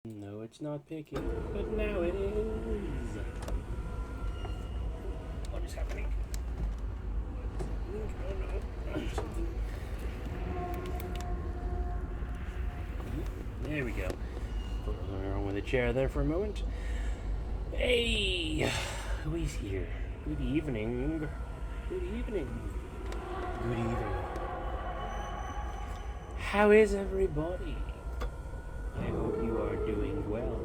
No, it's not picking, but now it is. What is happening? Oh no. There we go. Put something wrong with the chair there for a moment. Hey! Who is here? Good evening. Good evening. Good evening. How is everybody? I hope you are doing well.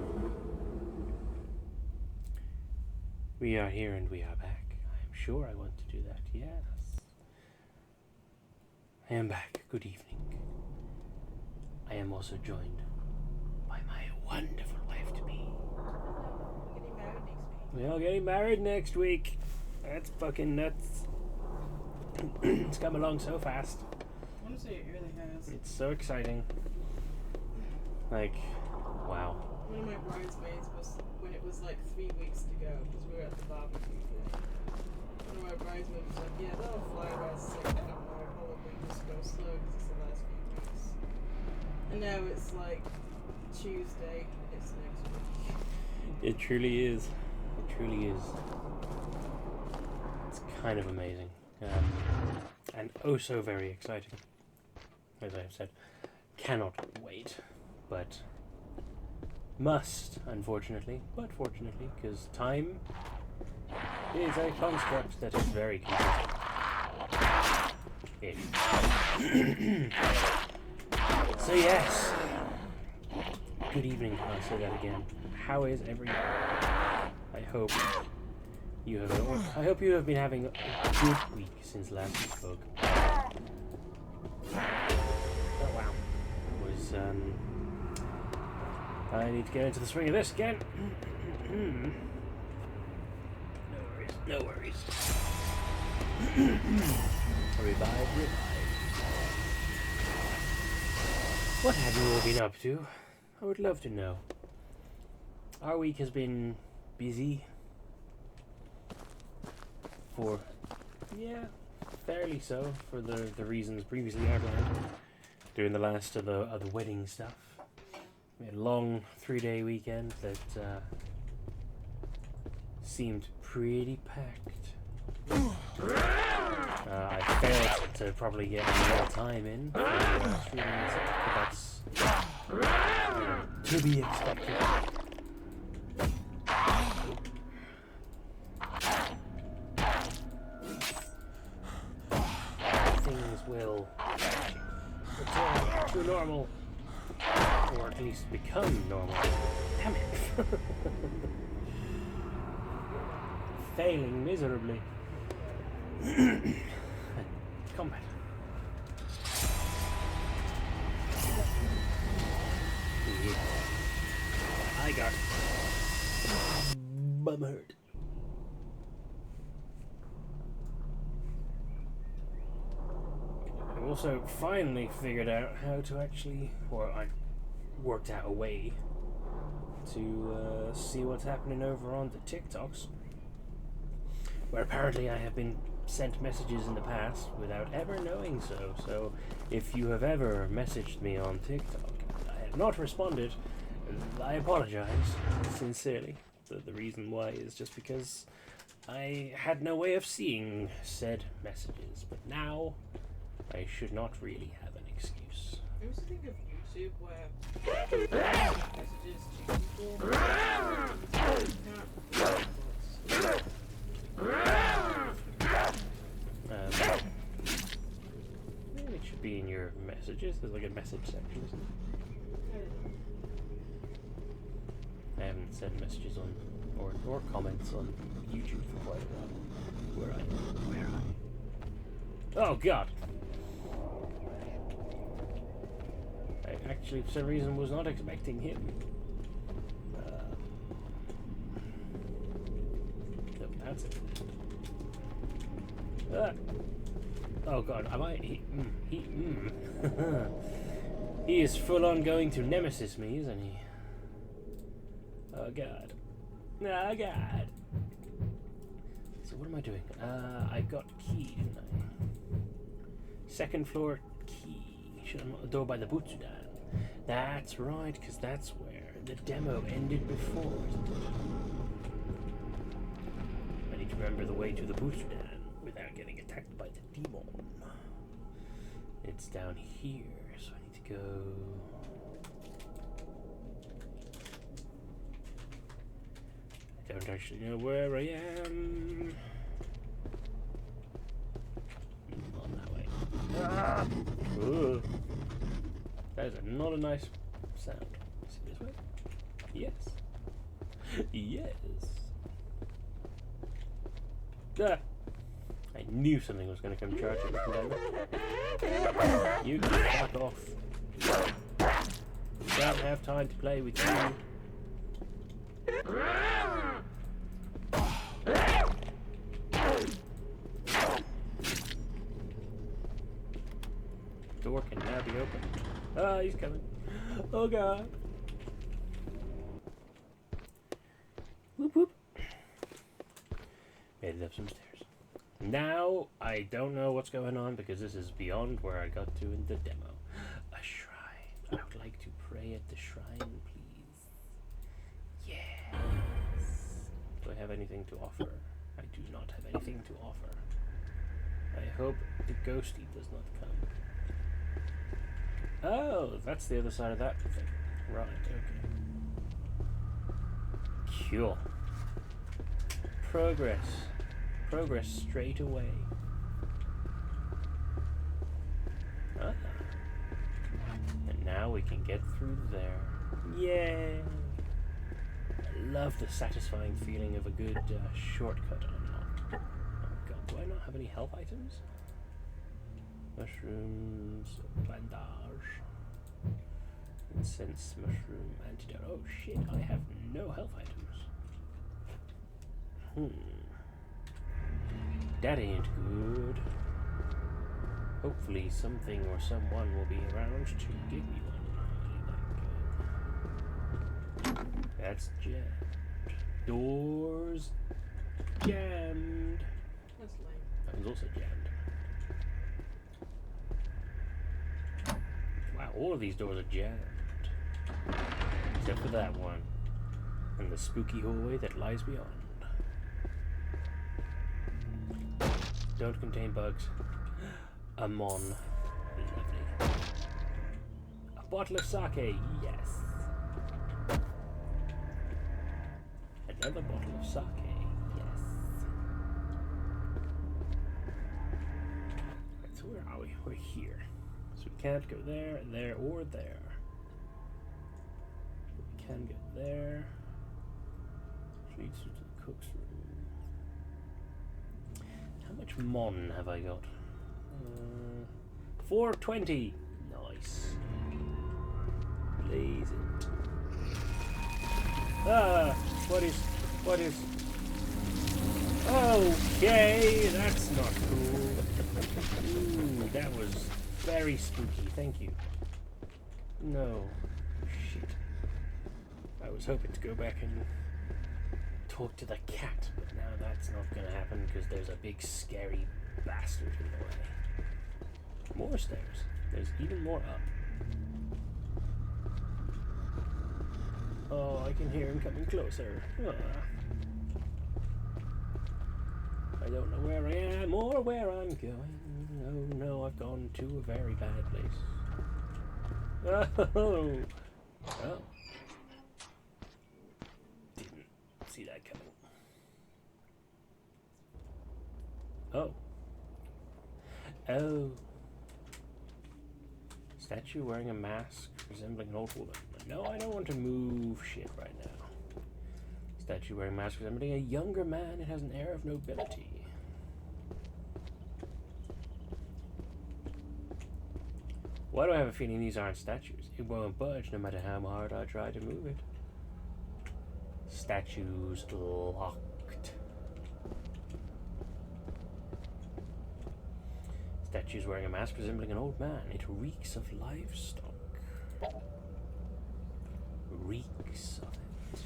We are here and we are back. I'm sure I want to do that, yes. I am back. Good evening. I am also joined by my wonderful wife-to-be. We're all getting married next week. That's fucking nuts. It's come along so fast. I want to say it really has. It's so exciting. Like, wow. One of my bridesmaids was, when it was like 3 weeks to go, because we were at the barbecue thing. One of my bridesmaids was like, yeah, that'll fly by. I was like, I don't know, probably just go slow because it's the last few weeks. And now it's like Tuesday, it's next week. It truly is. It truly is. It's kind of amazing. And oh so very exciting. As I have said, cannot wait. But must, unfortunately, but fortunately, because time is a construct that is very confusing. So yes, good evening, I'll say that again. How is everyone? I hope you have been having a good week since last we spoke. Oh wow. It was I need to get into the swing of this again. No worries. Revive. What have you all been up to? I would love to know. Our week has been busy. Fairly so, for the reasons previously outlined. During the last of the wedding stuff. We had a long 3-day weekend that seemed pretty packed. I failed to probably get more time in for streaming itself, but that's to be expected. Things will return to normal. Or at least become normal. Damn it. Failing miserably. Combat. Yeah. I got bumhurt. I also finally figured out how to actually, I worked out a way to see what's happening over on the TikToks, where apparently I have been sent messages in the past without ever knowing so. So if you have ever messaged me on TikTok and I have not responded, I apologize sincerely. The reason why is just because I had no way of seeing said messages, but now I should not really have an excuse. I used to think of YouTube where messages to people. It should be in your messages. There's like a message section, isn't there? I haven't sent messages on or comments on YouTube for quite a while. Where are you? Oh God! I actually, for some reason, was not expecting him. No, that's it. Oh God, am I? He is full on going to nemesis me, isn't he? Oh God. Oh God. So what am I doing? I got key, didn't I? Second floor key. Should unlock the door by the Butsudan. That's right, because that's where the demo ended before. I need to remember the way to the booster dam without getting attacked by the demon. It's down here, so I need to go... I don't actually know where I am. On that way. Ah! Ugh. That is not a nice sound. Is it this way? Yes. Yes. Ah. I knew something was going to come charging from down there. You fuck off. I don't have time to play with you. Door can now be opened. Ah, he's coming. Oh god. Whoop whoop. Made it up some stairs. Now, I don't know what's going on because this is beyond where I got to in the demo. A shrine. I would like to pray at the shrine, please. Yes. Do I have anything to offer? I do not have anything to offer. I hope the ghostie does not come. Oh, that's the other side of that thing. Right, okay. Cool. Progress. Progress straight away. Ah. And now we can get through there. Yay! I love the satisfying feeling of a good shortcut unlocked. Oh god, do I not have any health items? Mushrooms, bandage, incense, mushroom, antidote. Oh shit, I have no health items. That ain't good. Hopefully something or someone will be around to give me one. That's jammed. Doors jammed. That's lame. That one's also jammed. Wow, all of these doors are jammed. Except for that one. And the spooky hallway that lies beyond. Don't contain bugs. A mon. Lovely. A bottle of sake, yes. Another bottle of sake, yes. Right, so where are we? We're here. So we can't go there, there, or there. But we can go there. Which leads to the cook's room. How much mon have I got? 420. Nice. Blaze it. Ah, what is? Okay, that's not cool. Ooh, that was very spooky. Thank you. No. Shit. I was hoping to go back and talk to the cat, but now that's not gonna happen because there's a big scary bastard in the way. More stairs. There's even more up. Oh, I can hear him coming closer. Ah. I don't know where I am or where I'm going. Oh no, I've gone to a very bad place. Oh. Oh. Didn't see that coming. Oh. Oh. Statue wearing a mask resembling an old woman. No, I don't want to move shit right now. Statue wearing a mask resembling a younger man. It has an air of nobility. Why do I have a feeling these aren't statues? It won't budge no matter how hard I try to move it. Statues locked. Statues wearing a mask resembling an old man. It reeks of livestock. Reeks of it.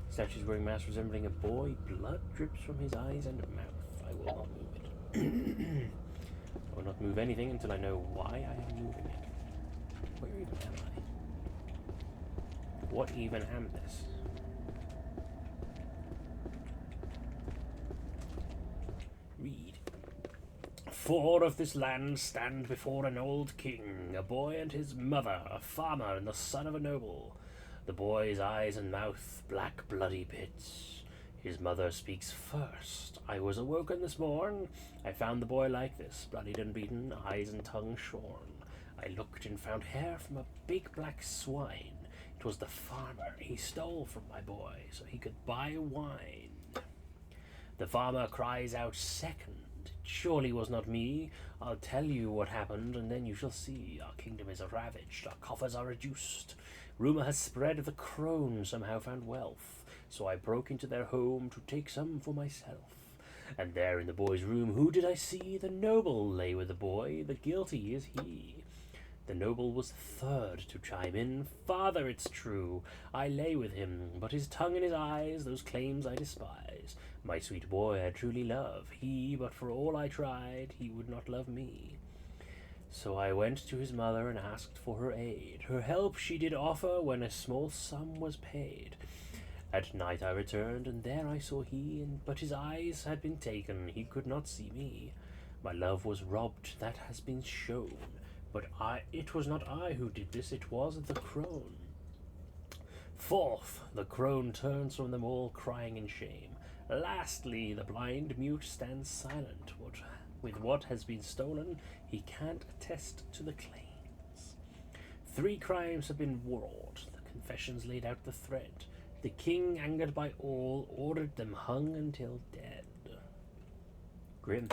Statues wearing masks resembling a boy. Blood drips from his eyes and mouth. I will not move it. I will not move anything until I know why I am moving it. Where even am I? What even am this? Read. 4 of this land stand before an old king, a boy and his mother, a farmer and the son of a noble. The boy's eyes and mouth black bloody pits. His mother speaks first. I was awoken this morn. I found the boy like this, bloodied and beaten, eyes and tongue shorn. I looked and found hair from a big black swine. It was the farmer. He stole from my boy so he could buy wine. The farmer cries out second. It surely was not me. I'll tell you what happened, and then you shall see. Our kingdom is ravaged. Our coffers are reduced. Rumour has spread the crone somehow found wealth. So I broke into their home to take some for myself. And there in the boy's room, who did I see? The noble lay with the boy. The guilty is he. The noble was third to chime in. Father, it's true, I lay with him, but his tongue and his eyes, those claims I despise. My sweet boy I truly love. He, but for all I tried, he would not love me. So I went to his mother and asked for her aid. Her help she did offer when a small sum was paid. At night I returned, and there I saw he, but his eyes had been taken, he could not see me. My love was robbed, that has been shown. But it was not I who did this, it was the crone. 4th, the crone turns from them all, crying in shame. Lastly, the blind mute stands silent. With what has been stolen, he can't attest to the claims. 3 crimes have been wrought. The confessions laid out the thread. The king, angered by all, ordered them hung until dead. Grim.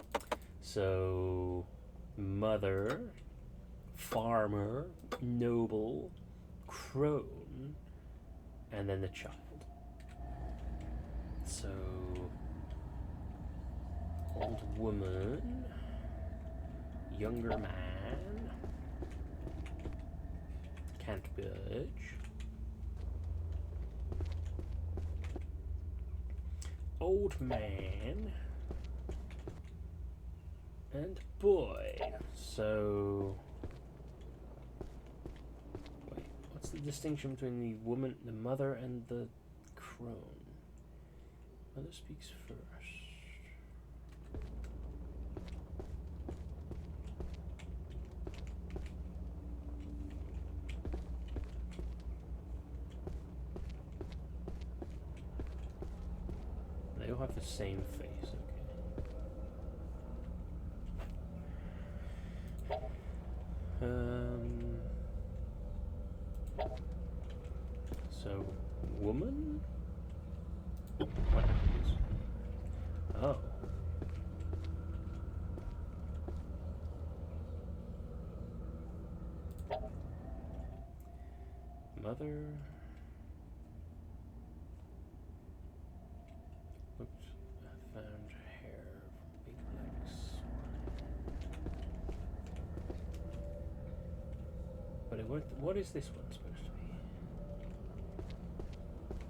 So, mother, farmer, noble, crone, and then the child. So, old woman, younger man, can't budge, old man, and boy. So, wait, what's the distinction between the woman, the mother, and the crone? Mother speaks first. They all have the same face, okay. So, woman? What happens? Oh. Mother looked, found hair from big black swine. But what is this one supposed to be?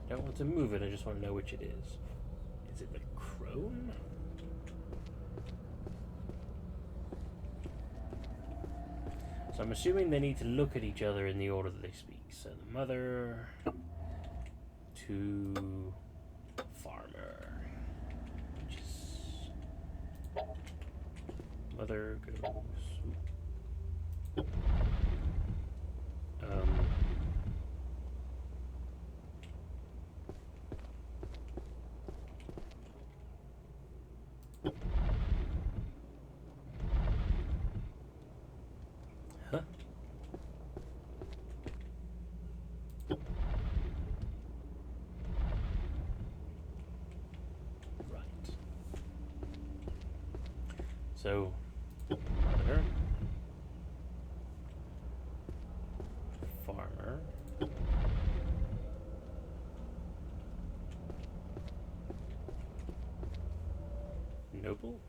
I don't want to move it, I just want to know which it is. Is it the crone? So I'm assuming they need to look at each other in the order that they speak. So the mother to farmer, which is mother goes. Huh? Right. So, mother, farmer, noble,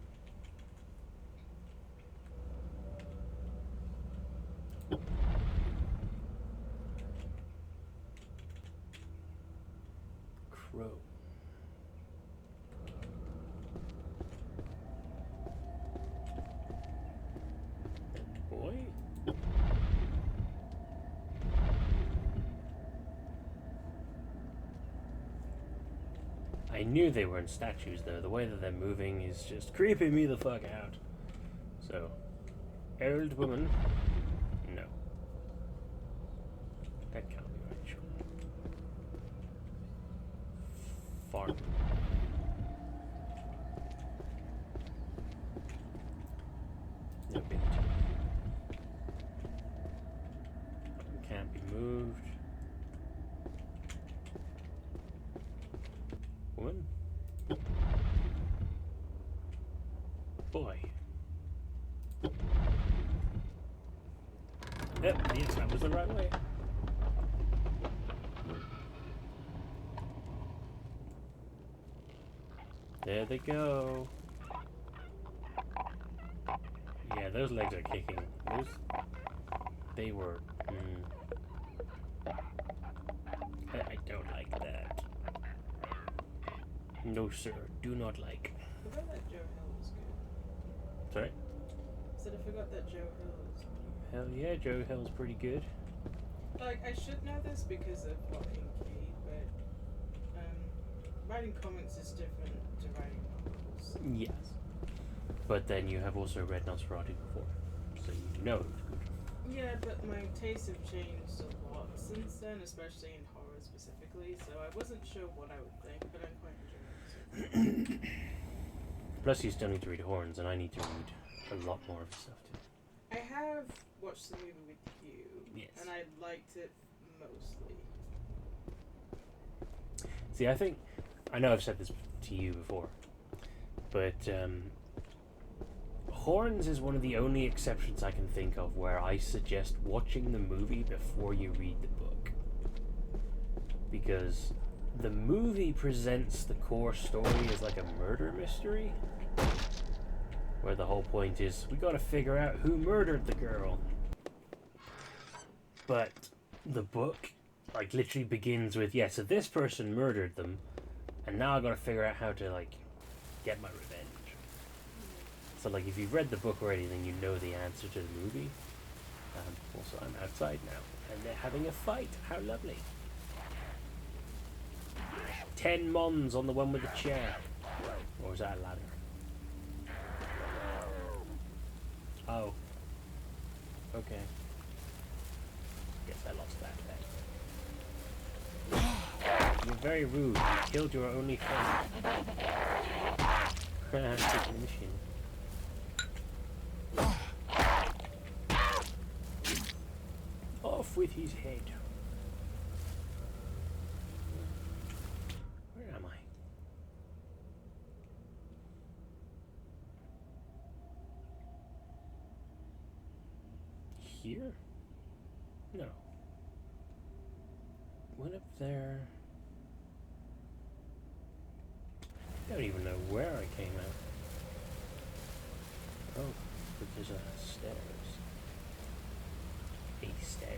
crow. And boy? I knew they weren't statues, though. The way that they're moving is just creeping me the fuck out. So, old woman. No. That can't be right, sure. Fart. No big deal. Can't be moved. Woman? Boy. Yep, yes, that was the right way. There they go. Yeah, those legs are kicking. They were. I don't like that. No, sir, do not like. I forgot that Joe Hill was good. Sorry? I said I forgot that Joe Hill was good. Hell yeah, Joe Hill's pretty good. Like, I should know this because of watching Kate, but writing comics is different to writing novels. Yes. But then you have also read Nosferatu before, so you know it was good. Yeah, but my tastes have changed a lot since then, especially in horror specifically, so I wasn't sure what I would think, but I'm quite enjoying it. Plus, you still need to read Horns, and I need to read a lot more of his stuff too. I have watched the movie with you, Yes. and I liked it mostly. See, I know I've said this to you before, but Horns is one of the only exceptions I can think of where I suggest watching the movie before you read the book. Because the movie presents the core story as like a murder mystery, where the whole point is, we gotta figure out who murdered the girl. But the book, like, literally begins with, yeah, so this person murdered them, and now I gotta figure out how to, like, get my revenge. So, like, if you've read the book already, then you know the answer to the movie. Also, I'm outside now, and they're having a fight. How lovely. 10 mons on the one with the chair. Or was that a ladder? Oh. Okay. Guess I lost that then. You're very rude. You killed your only friend. Taking the machine. Off with his head. Where am I? Here? No. Went up there. I don't even know where I came out. Oh, but there's a stairs. A stairs.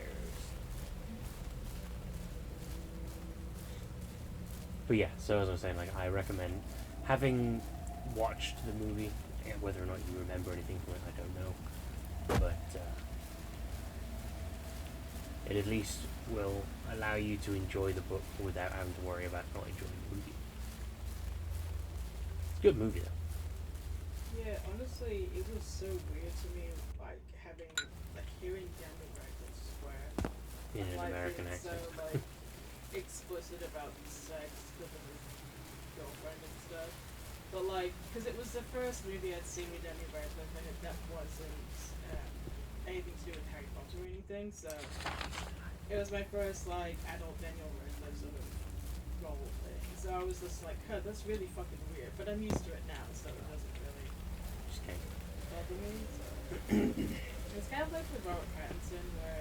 But yeah, so as I was saying, like, I recommend having watched the movie, and whether or not you remember anything from it, I don't know. But it at least will allow you to enjoy the book without having to worry about not enjoying the movie. It's a good movie though. Yeah, honestly, it was so weird to me, like, hearing Daniel Radcliffe swear. In an Like, American being accent. so, like, explicit about sex because of his girlfriend and stuff. But, like, because it was the first movie I'd seen with Daniel Radcliffe, and that wasn't anything to do with Harry Potter or anything, so it was my first, like, adult Daniel Radcliffe sort of role thing. So I was just like, huh, that's really fucking weird, but I'm used to it now, so it doesn't really Just came. bother me. So. It's kind of like with Robert Pattinson, where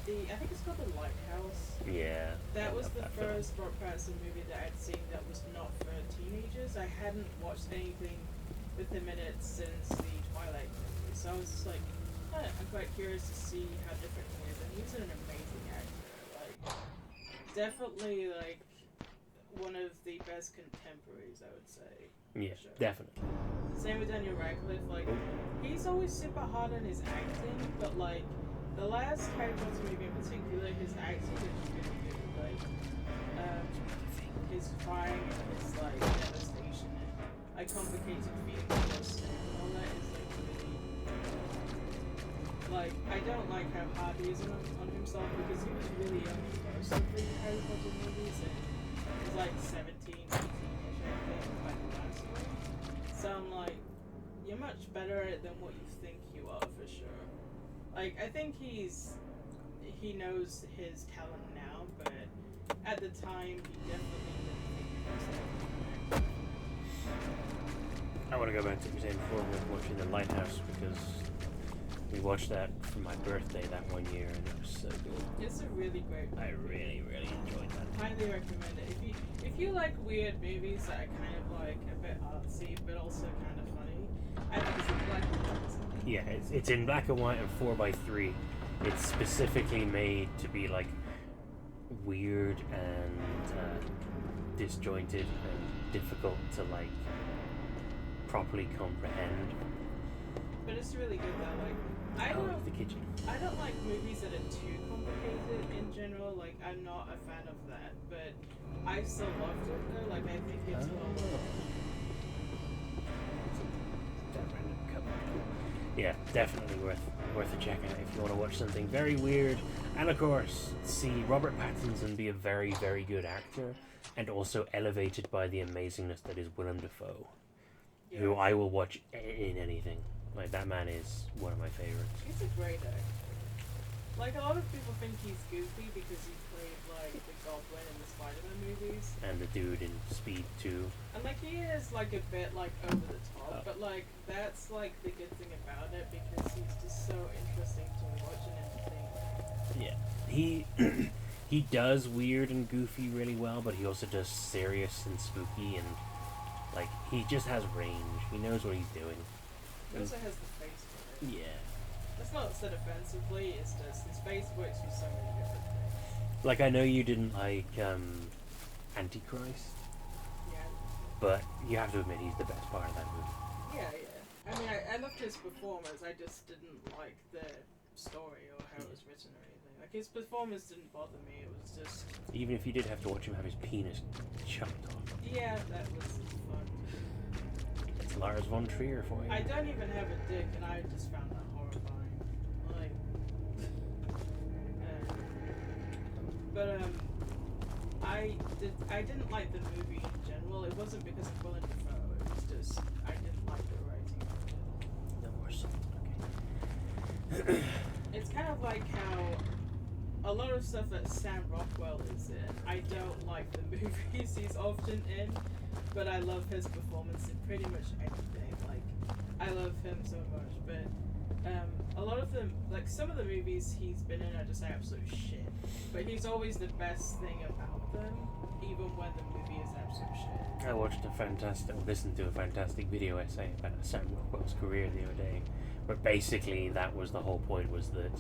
I think it's called The Lighthouse. Yeah. That I was love the that film. first Robert Pattinson movie that I'd seen that was not for teenagers. I hadn't watched anything with him in it since the Twilight movie, so I was just like, huh, I'm quite curious to see how different he is, and he's an amazing actor. Like, definitely, like, one of the best contemporaries, I would say. Yeah, Sure. definitely. Same with Daniel Radcliffe, like, he's always super hard on his acting, but, like, the last Harry Potter movie in particular, his acting is really good. Like, his crying and his like devastation and like complicated feelings towards Snape and all that is like really like I don't like how hard he is on himself because he was really young most of the Harry Potter movies and he was like 17, 18 ish I think like the last one. So I'm like, you're much better at it than what you think you are for sure. Like I think he knows his talent now, but at the time he definitely didn't think he was that good. I want to go back to what you were saying before with watching The Lighthouse because we watched that for my birthday that one year and it was so good. It's a really great movie. I really, really enjoyed that. Highly recommend it. If you like weird movies that are kind of like a bit artsy but also kind of funny, I think it's a black and white. Yeah, it's in black and white and 4:3. It's specifically made to be like weird and disjointed and difficult to like properly comprehend. But it's really good though. Like I The kitchen. don't like movies that are too complicated in general. Like I'm not a fan of that, but I still loved it though. Like I think it's well worth it. Yeah, definitely worth a check out if you want to watch something very weird. And of course, see Robert Pattinson be a very, very good actor, and also elevated by the amazingness that is Willem Dafoe, who I will watch in anything. Like that man is one of my favorites. He's a great actor. Like a lot of people think he's goofy because he played like the Goblin in the Spider-Man movies. And the dude in Speed 2. And like he is like a bit like over the top, but like that's like the good thing about it because he's just so interesting to watch and entertain. Yeah, he does weird and goofy really well, but he also does serious and spooky and like he just has range. He knows what he's doing. He also has the face for it. Yeah. That's not said offensively, it's just his face works for so many different things. Like I know you didn't like Antichrist, Yeah. but you have to admit he's the best part of that movie. Yeah, yeah. I mean, I loved his performance, I just didn't like the story or how it was written or anything. Like, his performance didn't bother me, it was just... Even if you did have to watch him have his penis chopped off. Yeah, that was fun. It's Lars von Trier for you. I don't even have a dick, and I just found that horrifying. Like... I didn't like the movie in general. It wasn't because of Willem Dafoe, it was just... I didn't like the writing of it. No more salt, okay. It's kind of like how a lot of stuff that Sam Rockwell is in, I don't like the movies he's often in, but I love his performance in pretty much anything. Like, I love him so much, but a lot of them, like some of the movies he's been in are just absolute shit, but he's always the best thing about them, even when the movie is absolute shit. I listened to a fantastic video essay about Sam Rockwell's career the other day, where basically that was the whole point, was that...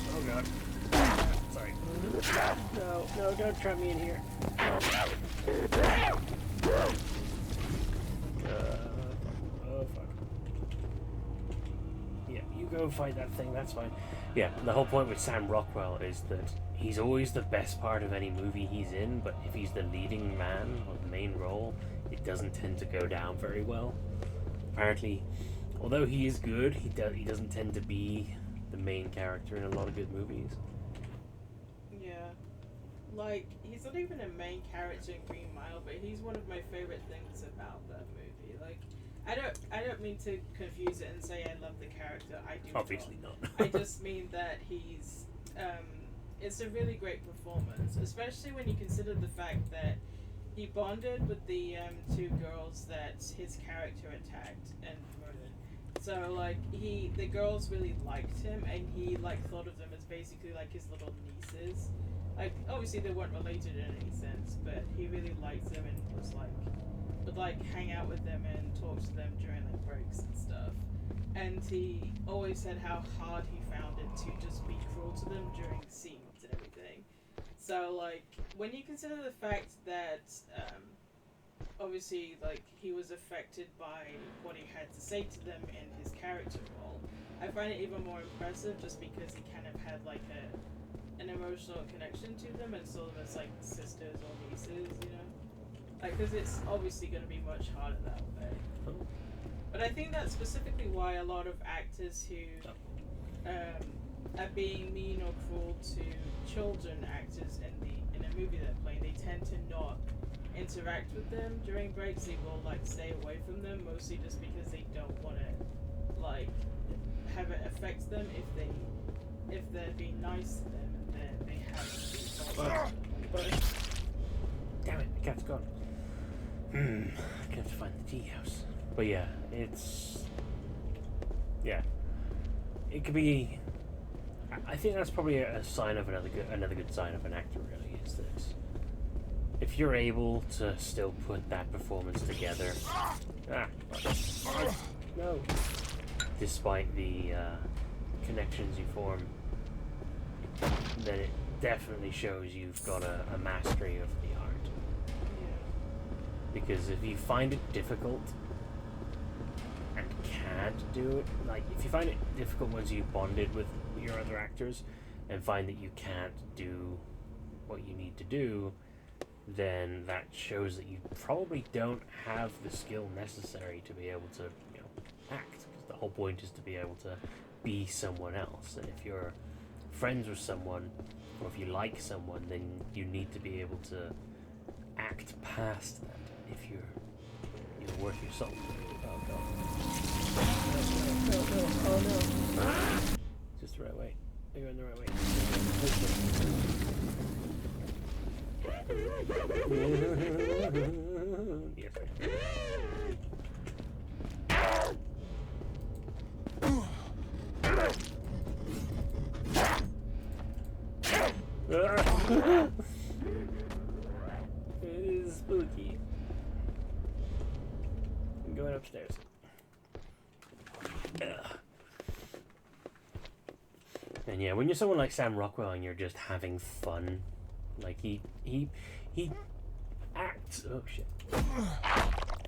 Oh god. Sorry. No, don't trap me in here. Oh fuck. Yeah, you go fight that thing, that's fine. Yeah, the whole point with Sam Rockwell is that he's always the best part of any movie he's in, but if he's the leading man or the main role, it doesn't tend to go down very well. Apparently, although he is good, he doesn't tend to be the main character in a lot of good movies. Yeah. Like, he's not even a main character in Green Mile, but he's one of my favorite things about that movie. Like, I don't mean to confuse it and say I love the character. I do. Obviously not. I just mean that he's it's a really great performance, especially when you consider the fact that he bonded with the two girls that his character attacked and murdered. So like the girls really liked him, and he like thought of them as basically like his little nieces. Like obviously they weren't related in any sense, but he really liked them and was like would like hang out with them and talk to them during like breaks and stuff. And he always said how hard he found it to just be cruel to them during scenes and everything. So like when you consider the fact that obviously like he was affected by what he had to say to them in his character role, I find it even more impressive just because he kind of had like an emotional connection to them and saw them as like sisters or nieces, you know? Like, because it's obviously going to be much harder that way. But I think that's specifically why a lot of actors who are being mean or cruel to children actors in a movie they're playing, they tend to not interact with them during breaks. They will like stay away from them, mostly just because they don't want to like have it affect them if they're being nice to them and then they have default. But damn it, the cat's gone. I have to find the tea house. But yeah, it's it could be. I think that's probably a sign of another good sign of an actor. Really, is that if you're able to still put that performance together, no, despite the connections you form, then it definitely shows you've got a mastery of the art. Because if you find it difficult and can't do it, like if you find it difficult once you've bonded with your other actors and find that you can't do what you need to do, then that shows that you probably don't have the skill necessary to be able to, you know, act. Because the whole point is to be able to be someone else. And if you're friends with someone, or if you like someone, then you need to be able to act past that. If you're worth your salt. Oh god. No. Oh no. Just the right way. You're in the right way. Yes, it is spooky. I'm going upstairs. And yeah, when you're someone like Sam Rockwell and you're just having fun, like he acts. Oh shit!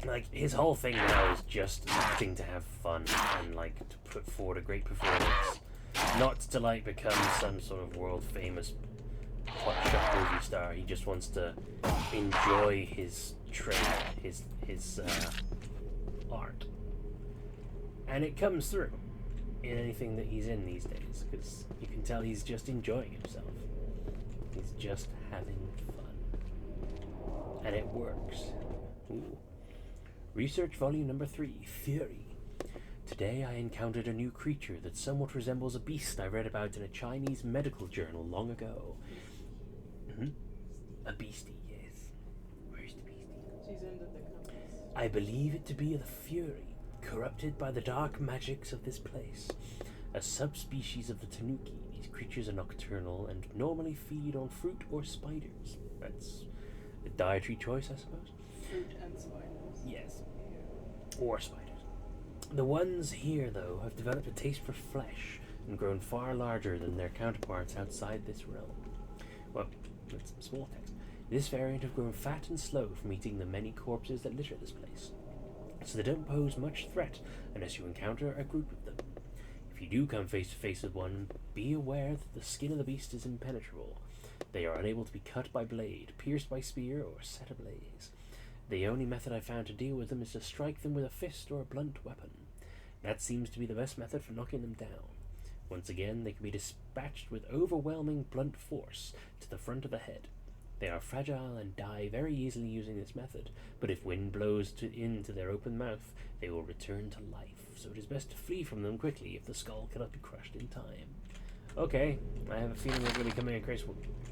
Like his whole thing now is just acting to have fun and like to put forward a great performance, not to like become some sort of world famous hotshot movie star. He just wants to enjoy his trade, his art, and it comes through in anything that he's in these days, because you can tell he's just enjoying himself. He's just having fun. And it works. Ooh. Research volume number 3, Fury. Today I encountered a new creature that somewhat resembles a beast I read about in a Chinese medical journal long ago. A beastie, yes. Where's the beastie? she's under the compass. I believe it to be the Fury, corrupted by the dark magics of this place. A subspecies of the tanuki, these creatures are nocturnal and normally feed on fruit or spiders. That's a dietary choice, I suppose. Fruit and spiders. Yes. Or spiders. The ones here, though, have developed a taste for flesh and grown far larger than their counterparts outside this realm. Well, that's some small text. This variant have grown fat and slow from eating the many corpses that litter this place, so they don't pose much threat unless you encounter a group of them. If you do come face to face with one, be aware that the skin of the beast is impenetrable. They are unable to be cut by blade, pierced by spear, or set ablaze. The only method I've found to deal with them is to strike them with a fist or a blunt weapon. That seems to be the best method for knocking them down. Once again, they can be dispatched with overwhelming blunt force to the front of the head. They are fragile and die very easily using this method, but if wind blows into their open mouth, they will return to life, so it is best to flee from them quickly if the skull cannot be crushed in time. Okay, I have a feeling we're going to be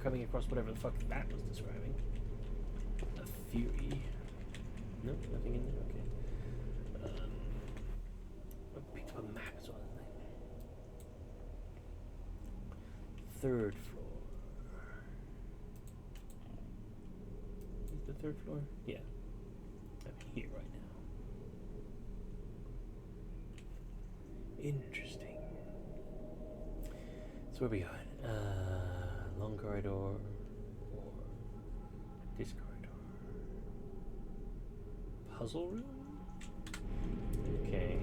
coming across whatever the fuck that was describing. A fury. No, nothing in there, okay. I picked up a map as well, didn't I? Third floor. Is the third floor? Yeah. I'm here right now. Interesting. So where we going? Long corridor or this corridor? Puzzle room? Okay.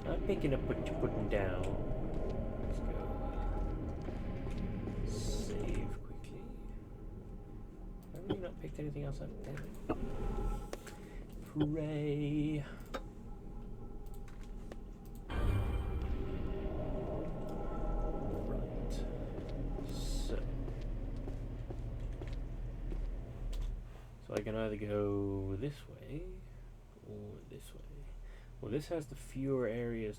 I'm picking up what you're putting down. Let's go. picked anything else up? Damn it. Hooray. Right. So I can either go this way or this way. Well, this has the fewer areas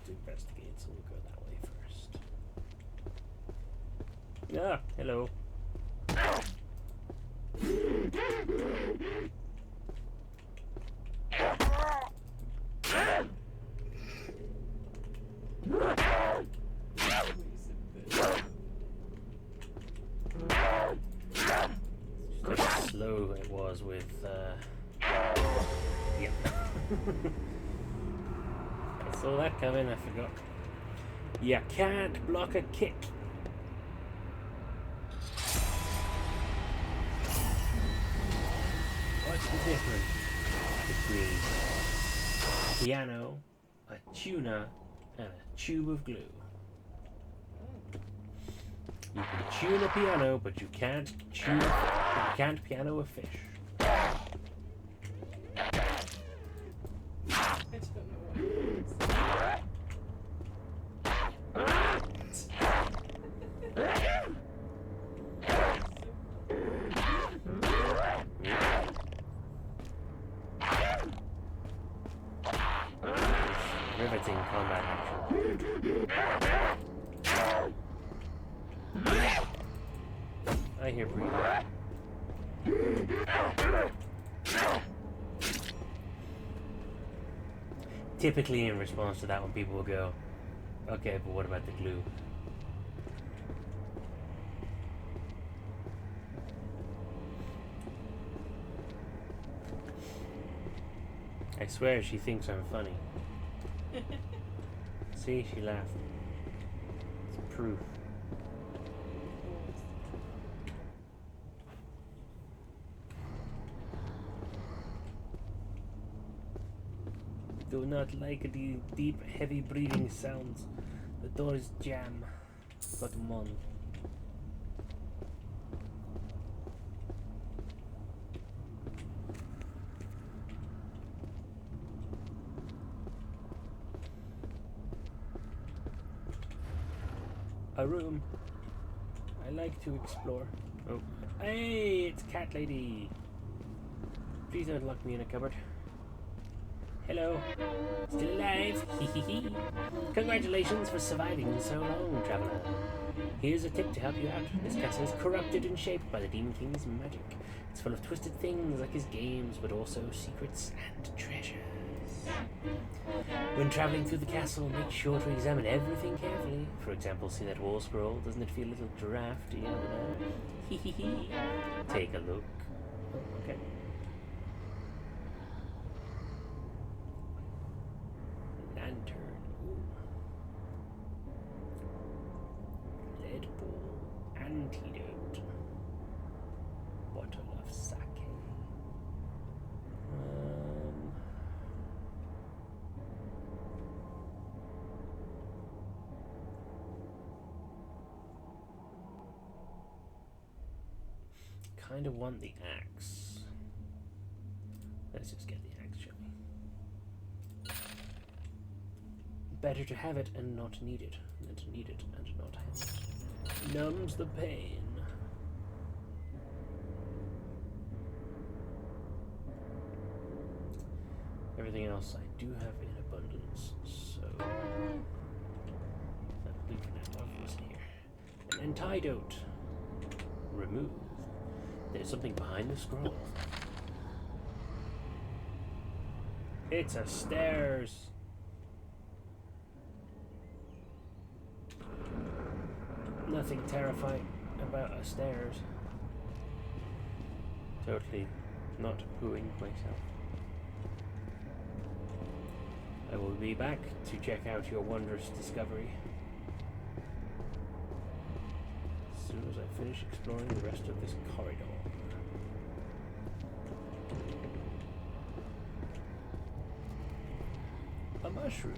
to investigate, so we'll go that way first. Ah, hello. Just how slow it was with, yeah. I saw that coming, I forgot. You can't block a kick. What's the difference between a piano, a tuner, and a tube of glue? You can tune a piano, but you can't piano a fish. I don't know what it is. Riveting combat action. I hear breathing. Typically in response to that one, people will go, okay, but what about the glue? I swear she thinks I'm funny. See, she laughed. It's proof. Do not like the deep, heavy breathing sounds. The doors jam. But mon. A room. I like to explore. Oh. Hey, it's Cat Lady. Please don't lock me in a cupboard. Hello. Still alive? Hehehe. Congratulations for surviving so long, traveler. Here's a tip to help you out. This castle is corrupted and shaped by the Demon King's magic. It's full of twisted things like his games, but also secrets and treasures. When traveling through the castle, make sure to examine everything carefully. For example, see that wall scroll? Doesn't it feel a little drafty over there? Hehehe. Take a look. Okay. Lantern. Ooh. Lead ball. Antidote. Bottle of sake. Kind of want the axe. Let's just get the axe, shall we? Better to have it and not need it than to need it and not have it. Numbs the pain. Everything else I do have in abundance, so that'll be for now. What's here? An antidote. Remove. There's something behind the scroll. It's a stairs. Nothing terrifying about a stairs. Totally not pooing myself. I will be back to check out your wondrous discovery as soon as I finish exploring the rest of this corridor. A mushroom.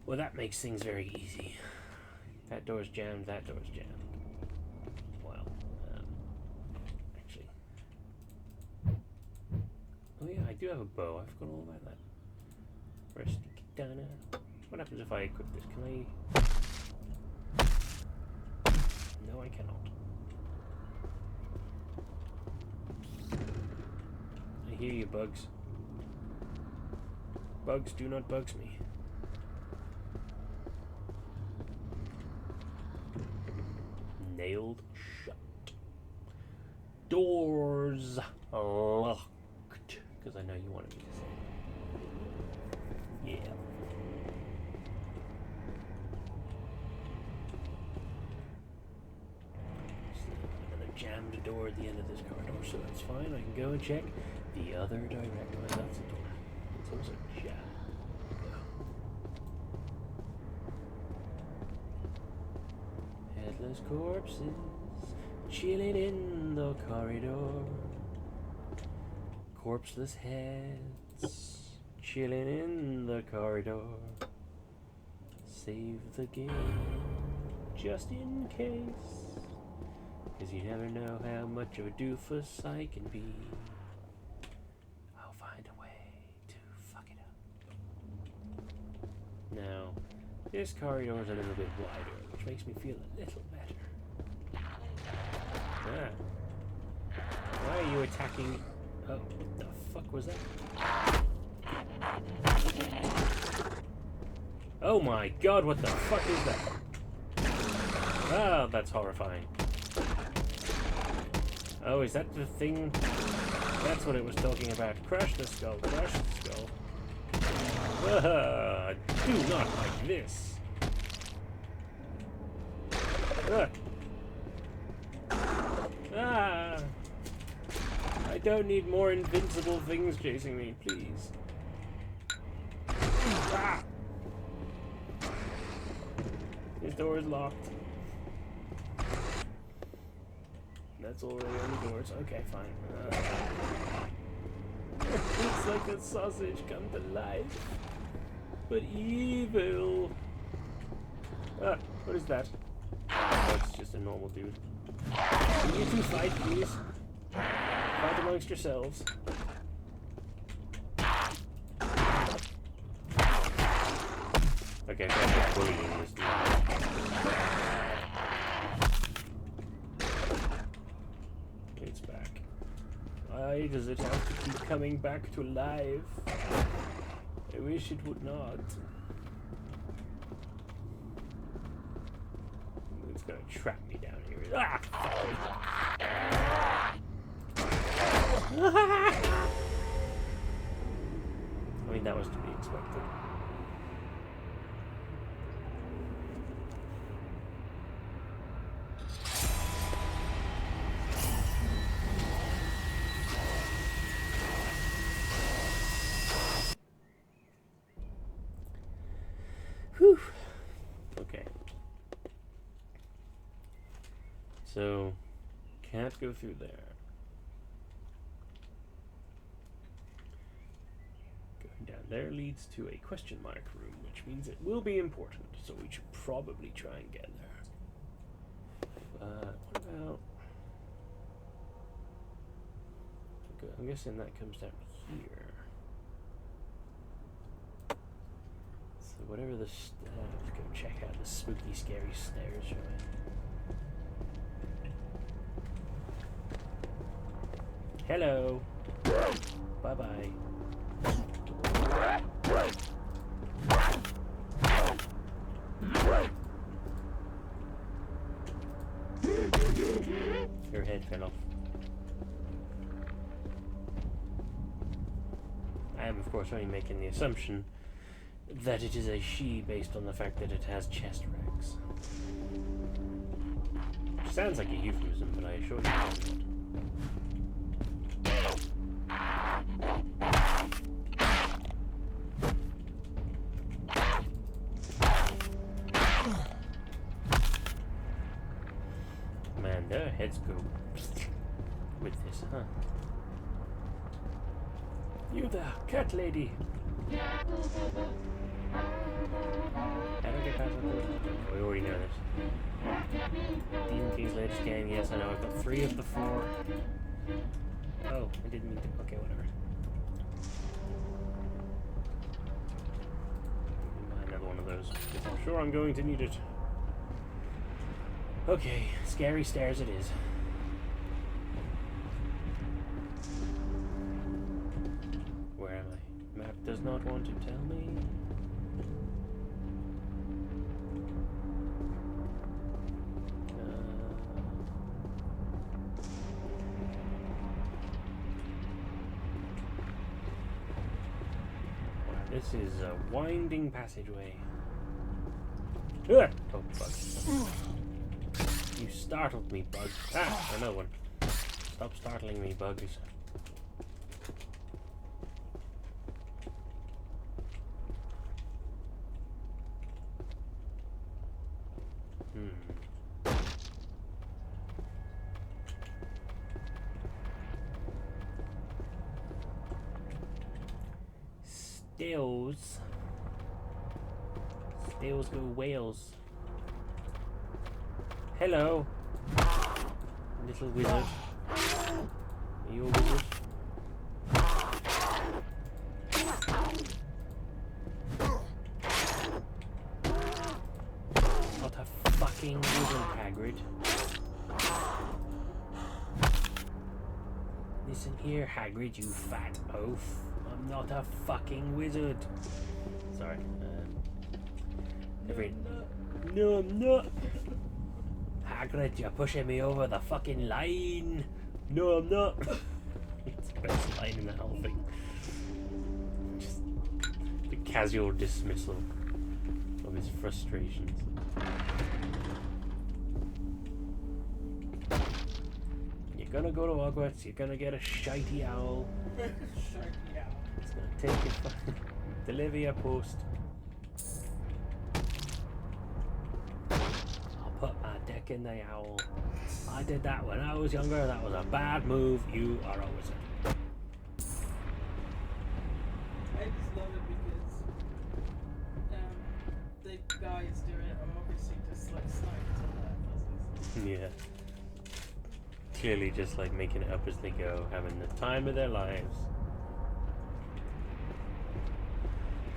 Well, that makes things very easy. That door's jammed, that door's jammed. do have a bow. I forgot all about that. Rusty katana. What happens if I equip this? Can I? No, I cannot. I hear you, bugs. Bugs, do not bugs me. Nailed shut. Doors locked. Because I know you wanted me to say that. Yeah. So another jammed door at the end of this corridor, so that's fine. I can go and check the other direction. Oh, that's a door. It's also jammed. Headless corpses chilling in the corridor. Corpseless heads chilling in the corridor. Save the game just in case, 'cause you never know how much of a doofus I can be. I'll find a way to fuck it up. Now, this corridor is a little bit wider, which makes me feel a little better. Ah. Why are you attacking? Oh, what the fuck was that? Oh my god, what the fuck is that? Oh, that's horrifying. Oh, is that the thing? That's what it was talking about. Crush the skull, crush the skull. Do not like this. Ah! I don't need more invincible things chasing me, please. Ah! This door is locked. That's already on the doors. Okay, fine. It's like a sausage come to life, but evil. Ah, what is that? Oh, it's just a normal dude. Can you two fight, please? Fight amongst yourselves. Okay, so I'm bullying this dude. It's back. Why does it have to keep coming back to life? I wish it would not. It's gonna trap me down here. Ah! I mean, that was to be expected. Whew. Okay. So, can't go through there. Going down there leads to a question mark room, which means it will be important, so we should probably try and get there. What about... Okay, I'm guessing that comes down here. So whatever this... let's go check out the spooky, scary stairs, shall we? Hello. Bye-bye. Your head fell off. I am, of course, only making the assumption that it is a she based on the fact that it has chest rags. Which sounds like a euphemism, but I assure you it's not. Man, their heads go with this, huh? You there, cat lady! I don't get past that. We already know this. Demon King's latest game, yes, I know. I've got 3 of the 4. Oh, I didn't mean to. Okay, whatever. sure I'm going to need it. Okay, scary stairs it is. Where am I? Map does not want to tell me. This is a winding passageway. Ugh! Oh, bug. You startled me, bug. Ah, another one. Stop startling me, bugs. Stills. Stills go whales. Hello, little wizard. Are you a wizard? Not a fucking wizard, Hagrid. Listen here, Hagrid, you fat oaf. I'm not a fucking wizard. Sorry. No, I'm not. Hagrid, you're pushing me over the fucking line. No, I'm not. It's the best line in the whole thing. Just the casual dismissal of his frustrations. You're gonna go to Hogwarts, you're gonna get a shitey owl. Shitey owl. It's gonna take you deliver your post. I'll put my dick in the owl. I did that when I was younger. That was a bad move. You are a wizard. I just love it because the guys doing it are obviously just like snipers on their puzzles. Yeah. Clearly just like making it up as they go, having the time of their lives.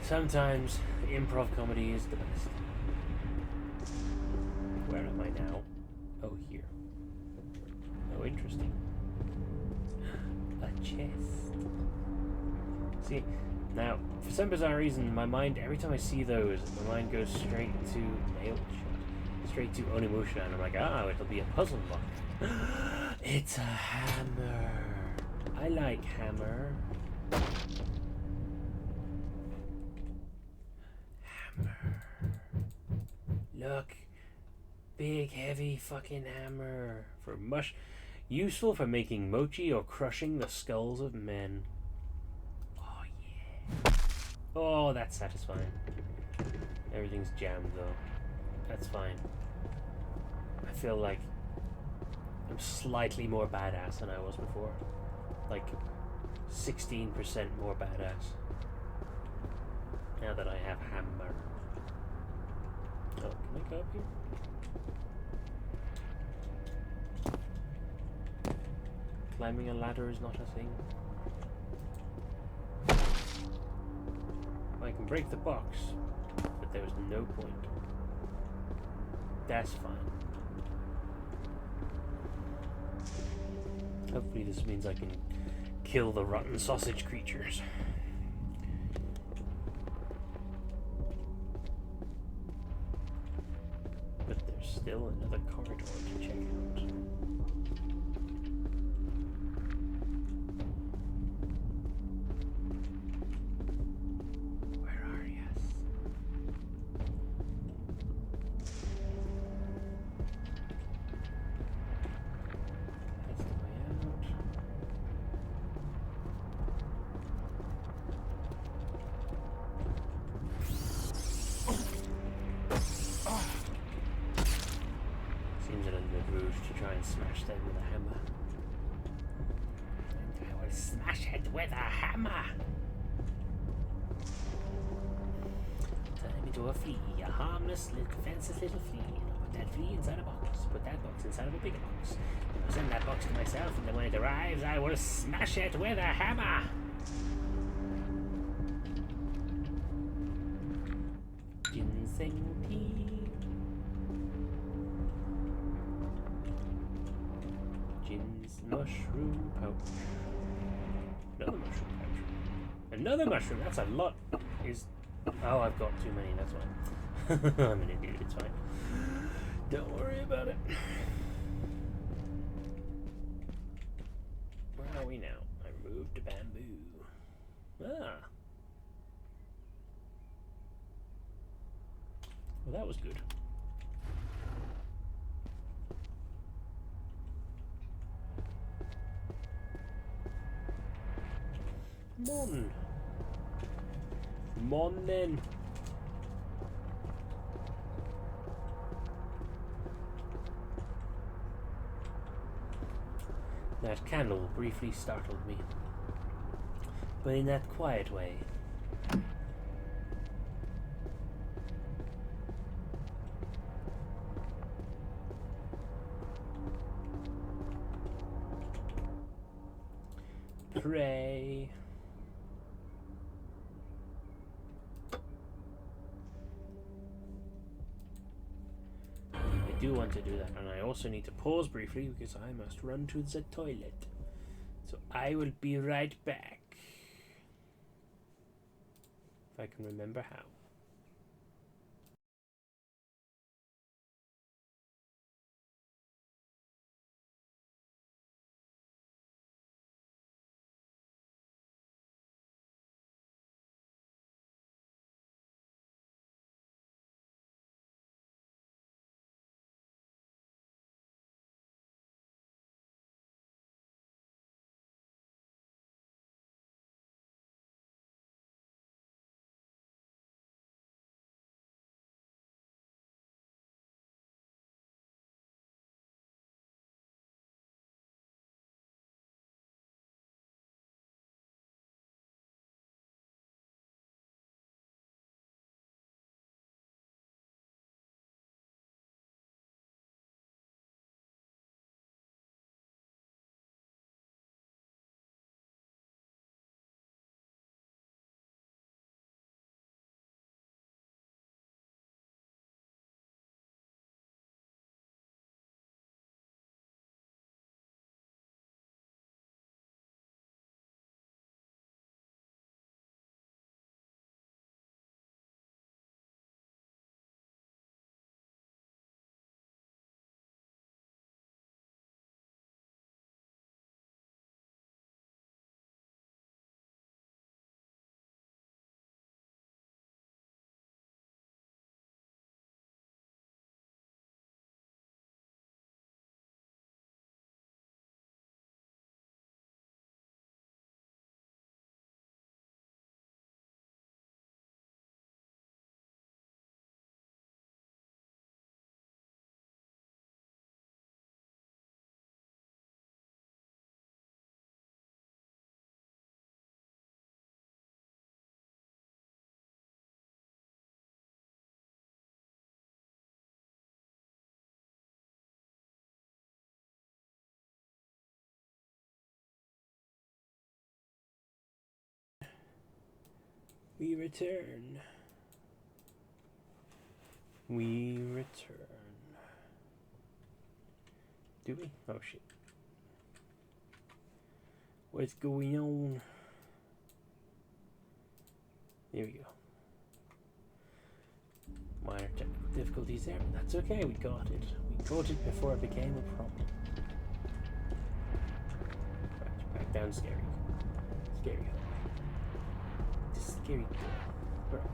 Sometimes improv comedy is the best. Where am I now? Oh, here. Oh, interesting. A chest. See, now, for some bizarre reason, my mind, every time I see those, my mind goes straight to nail shot. Straight to Onimusha, and I'm like, ah, it'll be a puzzle block. It's a hammer. I like hammer. Hammer. Look. Big, heavy fucking hammer. For useful for making mochi or crushing the skulls of men. Oh, yeah. Oh, that's satisfying. Everything's jammed, though. That's fine. I feel like I'm slightly more badass than I was before. Like 16% more badass. Now that I have hammer. Oh, can I go up here? Climbing a ladder is not a thing. I can break the box, but there was no point. That's fine. Hopefully this means I can kill the rotten sausage creatures. But there's still another corridor to check out. Where are you? That's the way out. Seems a little bit rude to try and smash them with a hammer. And I will smash it with a hammer! Turn him into a flea, a harmless, defenseless little flea. Put that flea inside a box. Put that box inside of a bigger box. And I'll send that box to myself, and then when it arrives, I will smash it with a hammer! nothing tea. Jin's mushroom pouch. Another mushroom pouch. Another mushroom. That's a lot. Oh, I've got too many. That's why. I'm an idiot. It's fine. Don't worry about it. Where are we now? I removed the bamboo. Ah. Well, that was good. Come on then. That candle briefly startled me, but in that quiet way. Pray. I do want to do that, and I also need to pause briefly because I must run to the toilet. So I will be right back. If I can remember how. We return. We return. Do we? Oh shit. What's going on? There we go. Minor technical difficulties there, but that's okay, we got it. We caught it before it became a problem. Right, back down scary. Scary hallway. This scary door. Where are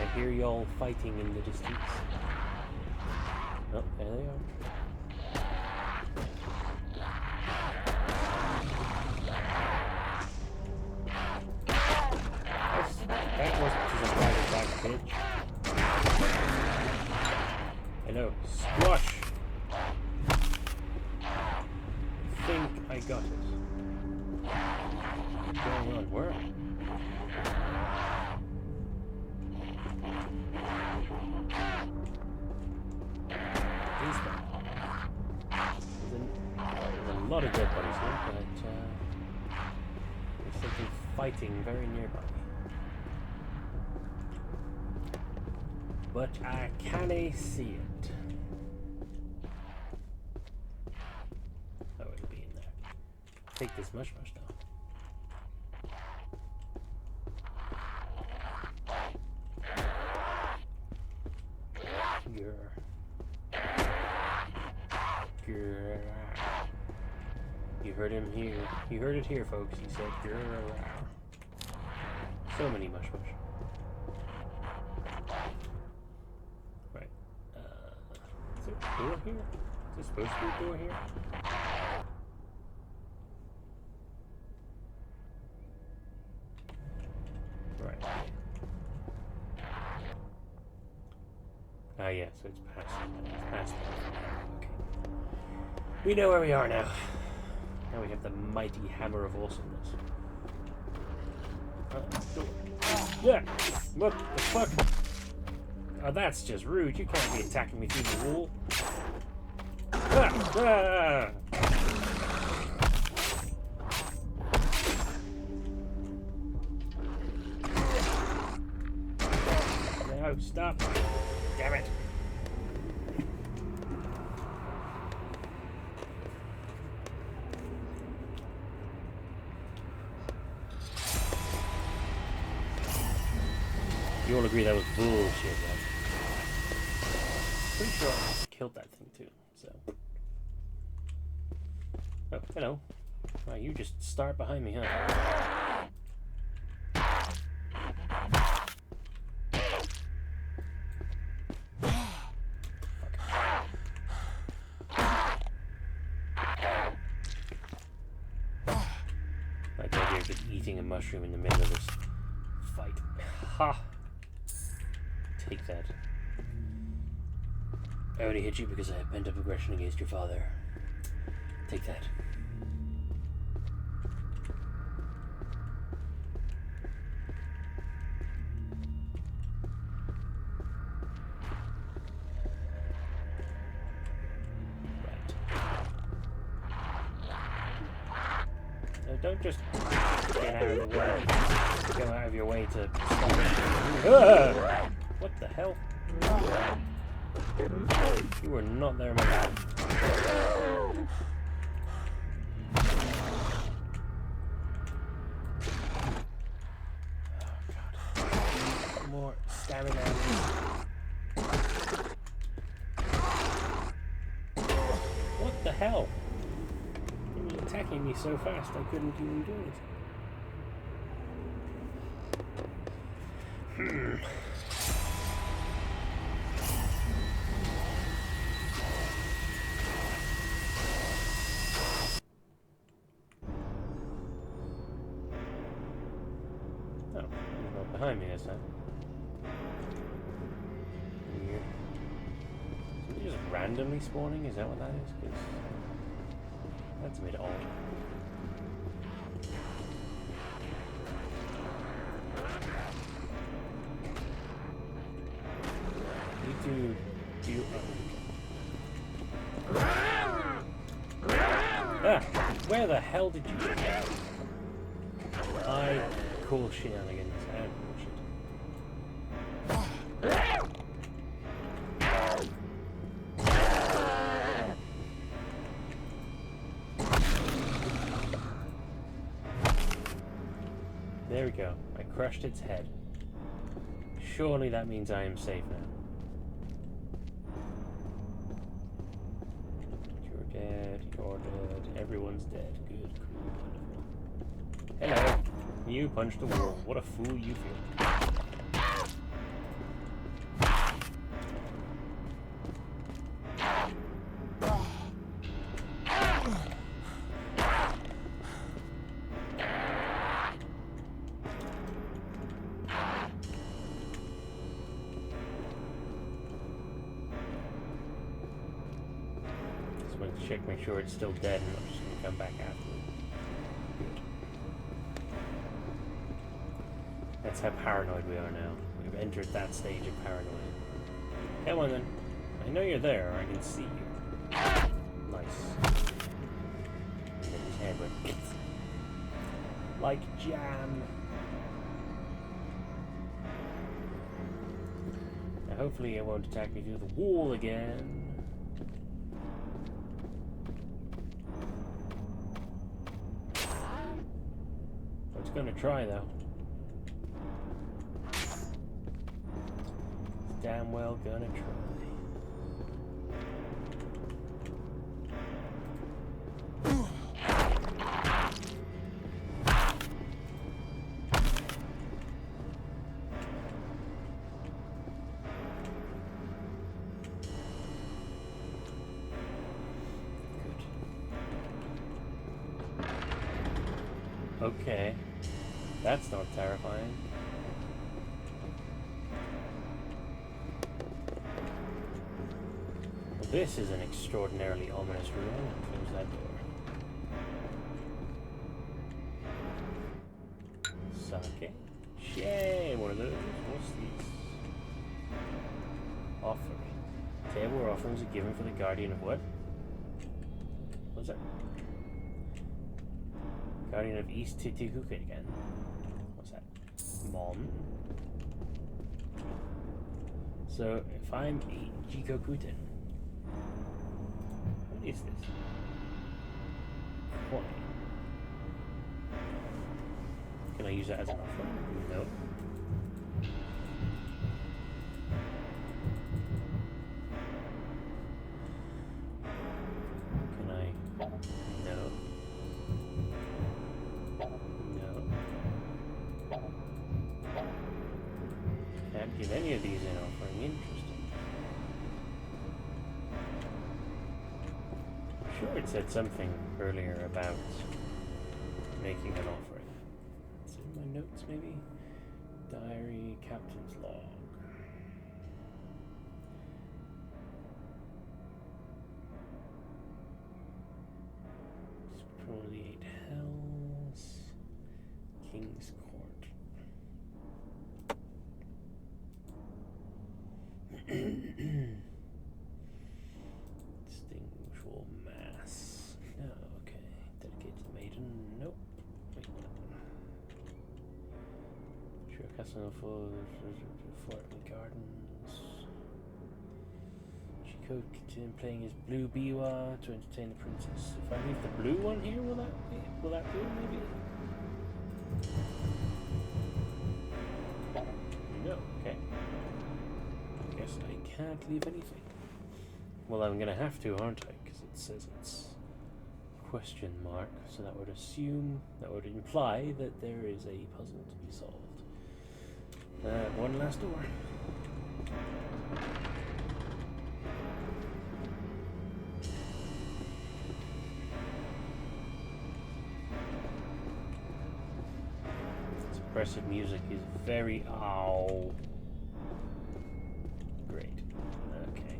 we? I hear y'all fighting in the distance. Oh, there they are. That wasn't just a private attack, bitch. Hello. Squash! I think I got it. What's going on? Where? Is that? There's a lot of dead bodies here, but there's something fighting very nearby. But I can't see it. Oh, it'll be in there. Take this mush down. You heard him here. You heard it here, folks. He said, "Grrr." So many mush. Right. Is there a door here? Is there supposed to be a door here? Right. Ah, yeah, so it's past. It's past. Okay. We know where we are now. Now we have the mighty hammer of awesomeness. Yeah! What the fuck? Oh, that's just rude. You can't be attacking me through the wall. Ah! No, stop. Damn it. You all agree that was bullshit, right? Pretty sure I killed that thing too, so. Oh, hello. Right, you just start behind me, huh? Like the idea of just eating a mushroom in the middle of this fight. Ha! Take that. I only hit you because I have pent-up aggression against your father. Take that. Right. Now don't just get out of the way. Go out of your way to stop it. What the hell? You were not there, my god. Oh god. More stamina. What the hell? It was attacking me so fast I couldn't even do it. Behind me this time. Weird. Is it just randomly spawning? Is that what that is? Because that's a bit odd. Where the hell did you get that? I call shenanigans. I don't bullshit. There we go. I crushed its head. Surely that means I am safe now. You're dead. You're dead. Everyone's dead. Good. Cool. Wonderful. Hello. You punched the wall. What a fool you feel. Just want to check, make sure it's still dead and not just going to come back afterwards. Good. That's how paranoid we are now. We've entered that stage of paranoia. Come on then. I know you're there, I can see you. Nice. And then his head went. like jam. Now hopefully it won't attack me through the wall again. It's gonna try though. It's damn well gonna try. Okay, that's not terrifying. Well, this is an extraordinarily ominous room. Close that door. Sake. Yay, one of those. What's these? Offering. Table where offerings are given for the guardian of what? What's that? Guardian of East Titihuka again. What's that? Mom. So, if I'm a Jikokuten, what is this? Coin. Can I use that as an offer? No. Can I? No. Can't give any of these in offering. Interesting. I'm sure it said something earlier about making an offering. It's in my notes, maybe? Diary, captain's log. Scroll the 8 hells. King's Court. Distinguishable mass. No, okay. Dedicated to maiden. Nope. Wait, what? Sure, castle for Fortney Gardens. Chikokin playing his blue biwa to entertain the princess. If I leave the blue one here, will that do maybe? No, okay. I guess I can't leave anything. Well, I'm gonna have to, aren't I? Because it says it's question mark, so that would imply that there is a puzzle to be solved. One last door. Suppressive music is very great. Okay.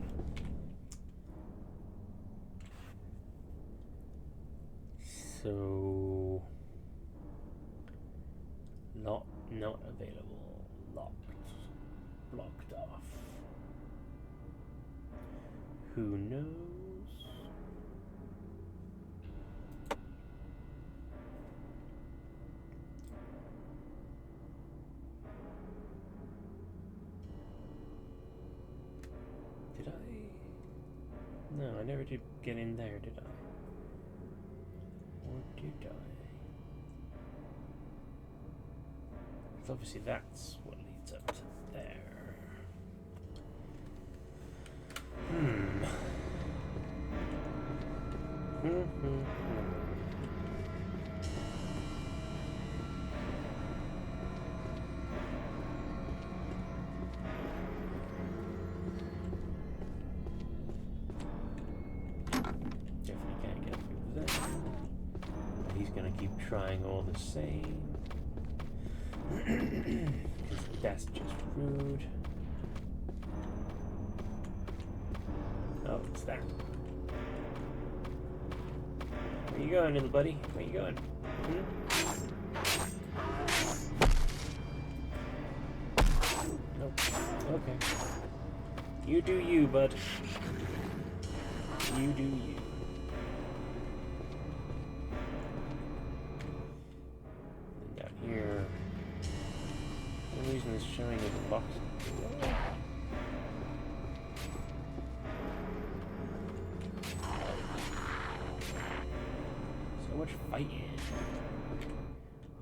So not available. Locked. Blocked off. Who knows? Did I? No, I never did get in there, did I? Or did I? Because obviously that's what leads up to there. Definitely can't get through that. He's gonna keep trying all the same. Because that's just rude. Oh, it's that. Where you going, little buddy? Where you going? Nope. Okay. You do you, bud. You do you. is showing as a box. So much fighting.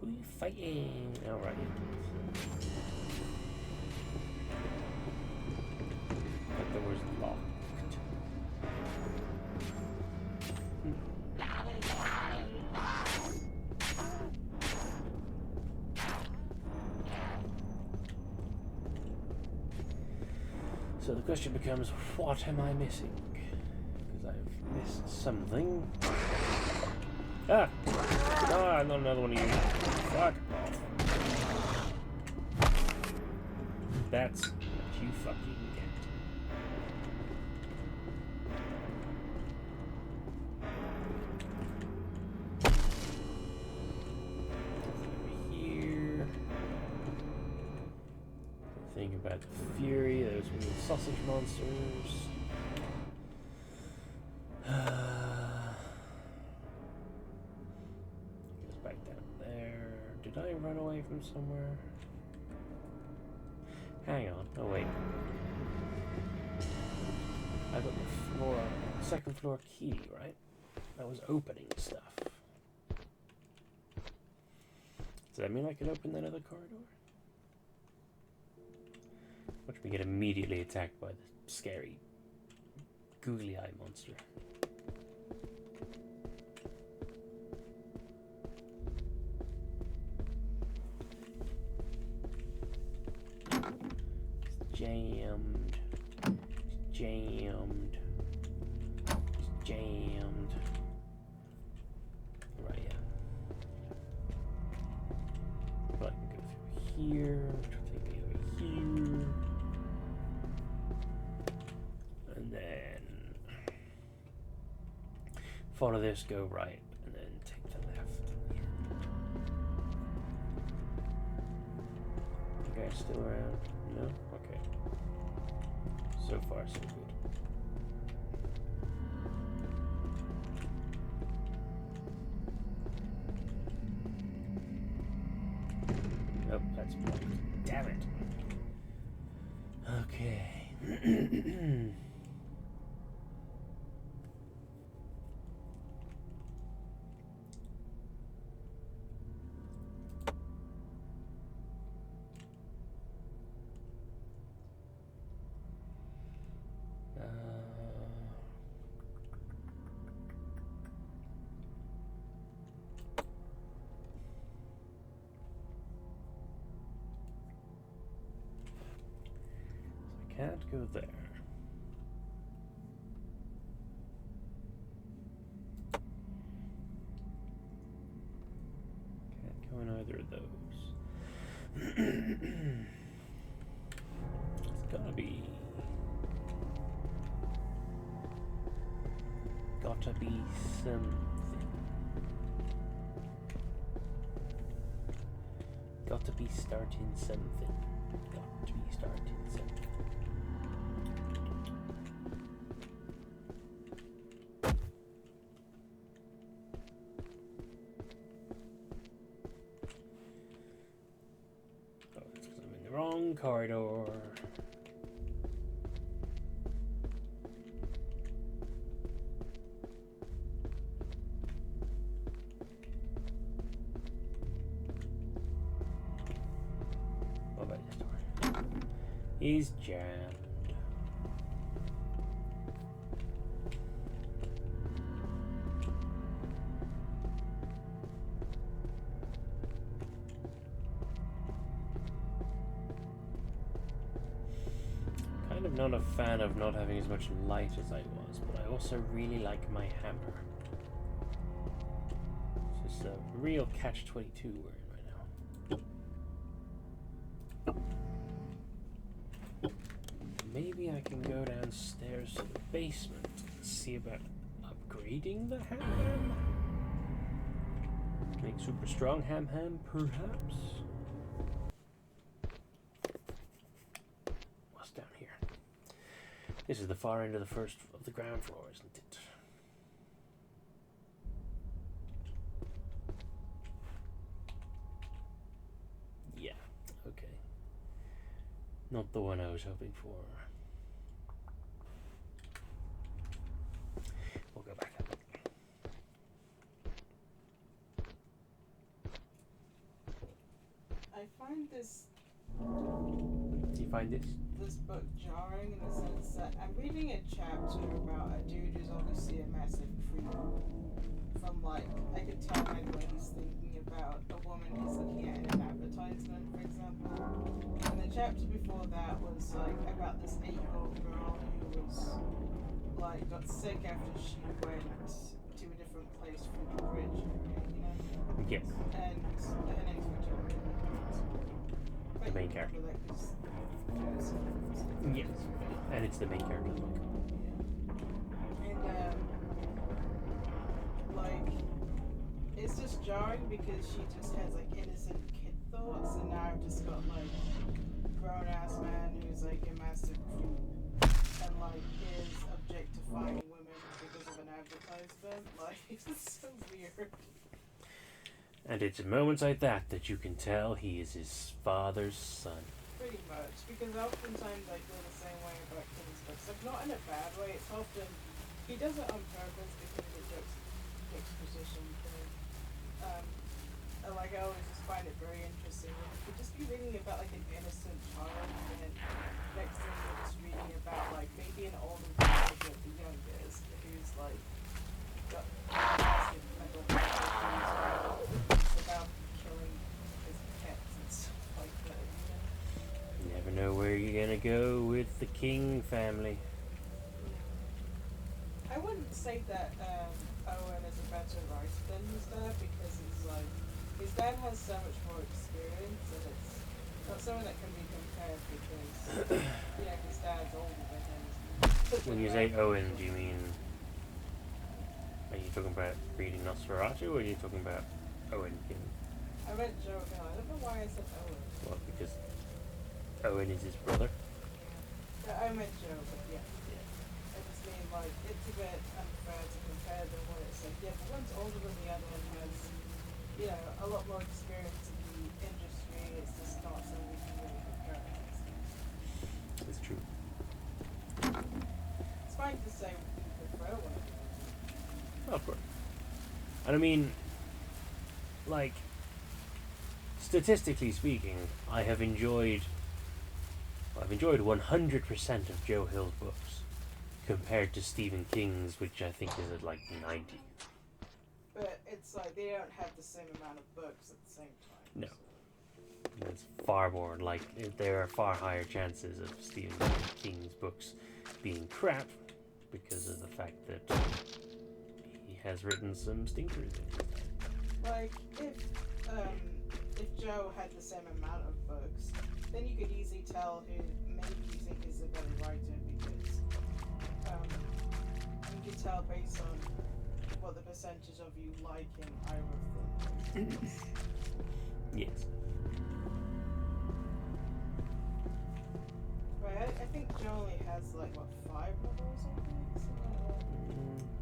Who are you fighting? Alright. That door was locked. So the question becomes, what am I missing? Because I've missed something. Ah! Ah, not another one of you. Fuck off. That's what you fucking get. Over here. Think about the Fury, those weird sausage monsters. Goes back down there. Did I run away from somewhere? Hang on. Oh wait. I got the floor, second floor key, right? That was opening stuff. Does that mean I can open that other corridor? Watch me get immediately attacked by the scary googly eye monster. It's jammed. It's jammed. It's jammed. Right, yeah. But I can go through here, which will take me over here. And then follow this, go right, and then take the left. You guys still around? No? Okay. So far, so good. Nope, that's blocked. Damn it. Okay. Can't go there. Can't go in either of those. It's gotta be something. Got to be starting something. Got to be starting something. Wrong corridor. What about this door? He's jammed. Not a fan of not having as much light as I was, but I also really like my hammer. It's just a real catch-22 we're in right now. Maybe I can go downstairs to the basement and see about upgrading the ham. Make super strong ham, perhaps. This is the far end of the ground floor, isn't it? Yeah, okay. Not the one I was hoping for. We'll go back up. I find this. Do you find this book jarring in the sense that I'm reading a chapter about a dude who's obviously a massive creep. From like, I could tell right away he's thinking about a woman he's looking at in an advertisement, for example. And the chapter before that was like about this 8-year-old girl who was like got sick after she went to a different place through the bridge, you know? Yes. And her name's Victoria. The main character. Yes. And it's the main character of the book. Yeah. And like, it's just jarring because she just has like innocent kid thoughts, and now I've just got like grown ass man who's like a massive creep and like is objectifying women because of an advertisement. Like, it's just so weird. And it's at moments like that that you can tell he is his father's son. Pretty much, because oftentimes I feel the same way about kids' books. Like, not in a bad way. It's often he does it on purpose because it juxtaposition thing. Like, I always just find it very interesting. When you could just be reading about like an innocent child, and then next thing you're just reading about like maybe an older person at the youngest who's like got massive mental health issues about killing his pets and stuff like that. You never know where you're gonna go with the King family. I wouldn't say that Owen is a better writer than his dad, because he's like, his dad has so much more experience, and it's not something that can be compared because, you know, his dad's older than him. When you say Owen, do you mean, are you talking about reading Nosferatu, or are you talking about Owen King? I meant Joe Hill. I don't know why I said Owen. Well, because Owen is his brother. Yeah. I meant Joe, but yeah. I just mean, like, it's a bit unfair to compare them when it's like, yeah, but one's older than the other and has, you know, a lot more experience in the industry. It's just not something we can really compare. It's true. It's fine to say we prefer one. Of course. And I mean, like, statistically speaking, I've enjoyed 100% of Joe Hill's books compared to Stephen King's, which I think is at like 90. But it's like they don't have the same amount of books at the same time. No. It's far more like, there are far higher chances of Stephen King's books being crap because of the fact that he has written some stinkers in his time. Like, if Joe had the same amount of books, then you could easily tell who maybe you think is a better writer, because you could tell based on what the percentage of you like in either of them. Yes. Right, I think Joe only has like, what, 5 novels, I think? Something like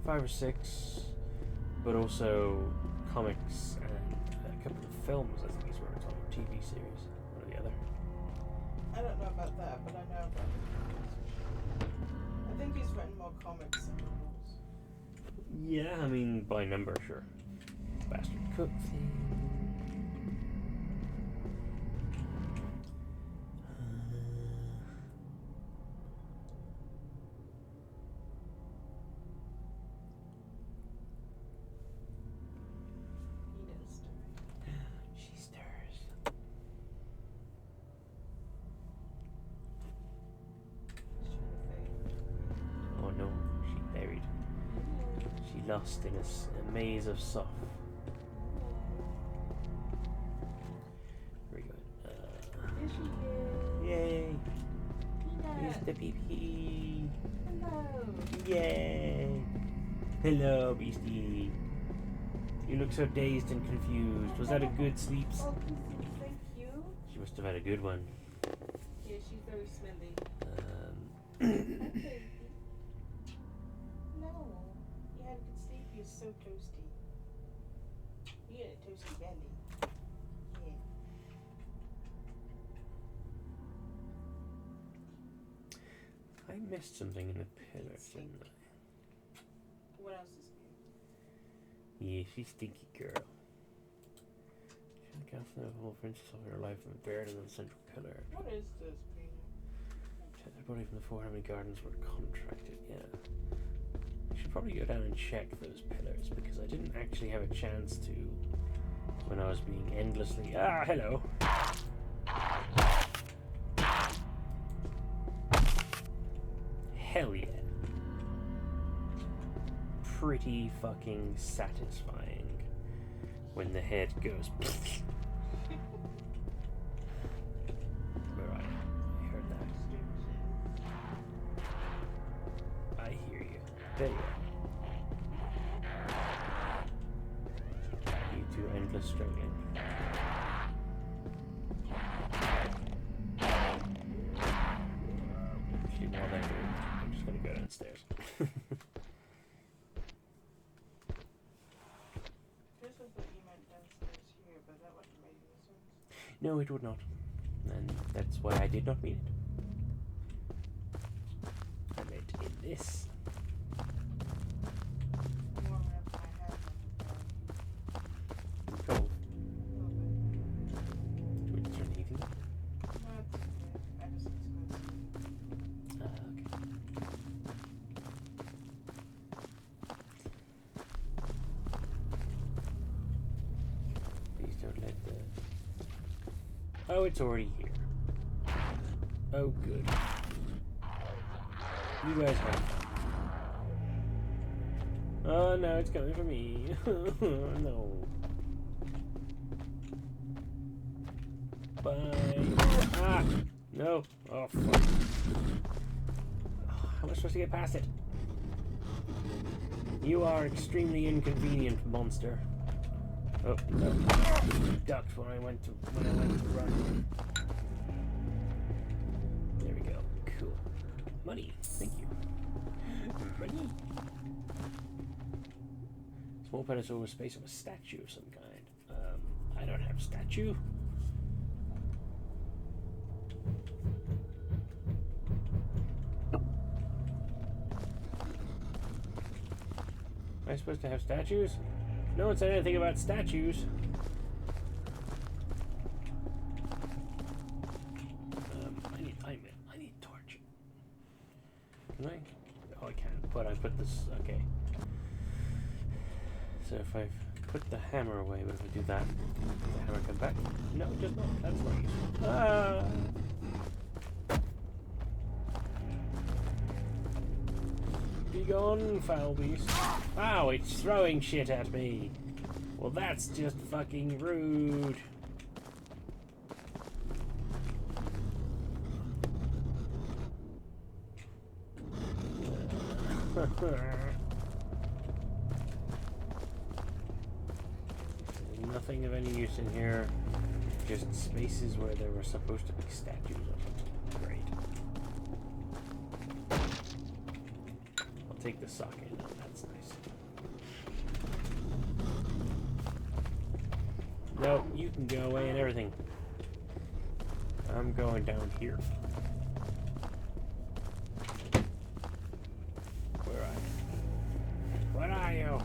that. 5 or 6, but also comics and a couple of films, I think he's worked on, TV series, one or the other. I don't know about that, but I know about the comics. I think he's written more comics than novels. Yeah, I mean, by number, sure. Bastard Cook theme. He does stir. She stirs. Oh no, she buried. She lost in a maze of soft. Very good. Here she is. Yay! Peanut. Here's the PP. Hello. Yay! Hello, Beastie. You look so dazed and confused. Was that a good sleep? Oh, thank you. She must have had a good one. Yeah, she's very smelly. Okay. No, you had a good sleep. You're so toasty. You had a toasty belly. Yeah. missed something in the pillars, didn't I? What else is new? Yeah, she's stinky girl. Check out the whole princess of her life and buried in the central pillar. What is this, Peter? Check the body from the 4 Harmony Gardens were contracted, yeah. I should probably go down and check those pillars because I didn't actually have a chance to when I was being endlessly. Ah, hello. Hell yeah. Pretty fucking satisfying when the head goes. Where are you? I heard that. I hear you. There you are. You two endless struggling. Actually, while they're doing it, I'm just gonna go downstairs. No, it would not. And that's why I did not mean it. I meant in this. Cold. Do we turn the heating up? Okay. Please don't let the... Oh, it's already here. Oh, good. You guys have fun. Oh, no, it's coming for me. No. Bye. Ah! No. Oh, fuck. How am I supposed to get past it? You are extremely inconvenient, monster. Oh, no. Ducked when I went to run. There we go. Cool. Money. Thank you. Money. Small pedestal with space of a statue of some kind. I don't have statue. Am I supposed to have statues? No one said anything about statues. I need torch. Can I? Oh, I can't. But I put this. Okay. So if I put the hammer away, but if I do that, does the hammer come back? No, it does not. That's not useful. Ah! Be gone, foul beast. Ow, it's throwing shit at me. Well, that's just fucking rude. There's nothing of any use in here. Just spaces where there were supposed to be statues of them. Great. I'll take the socket. That's nice. No, you can go away and everything. I'm going down here. Where are you? What are you?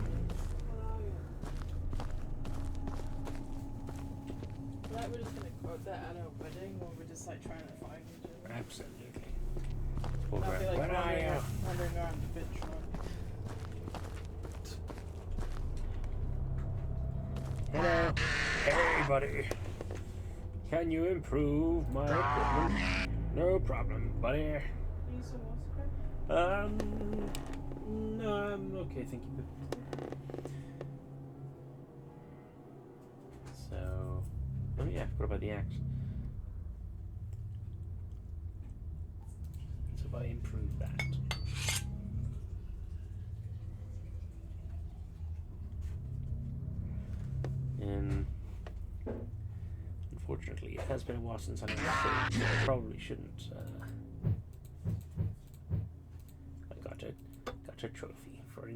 Like we're just gonna quote that at our wedding, or we're just like trying to find each other. Absolutely. I'll be like Where are you? wandering around the bitch run. Hello. Hey, buddy. Can you improve my equipment? No problem, buddy. Need some water? No, I'm okay, thank you. So, oh yeah, what about the axe? So if I improve that. And unfortunately, it has been a while since I've saved, so I probably shouldn't. I got a trophy for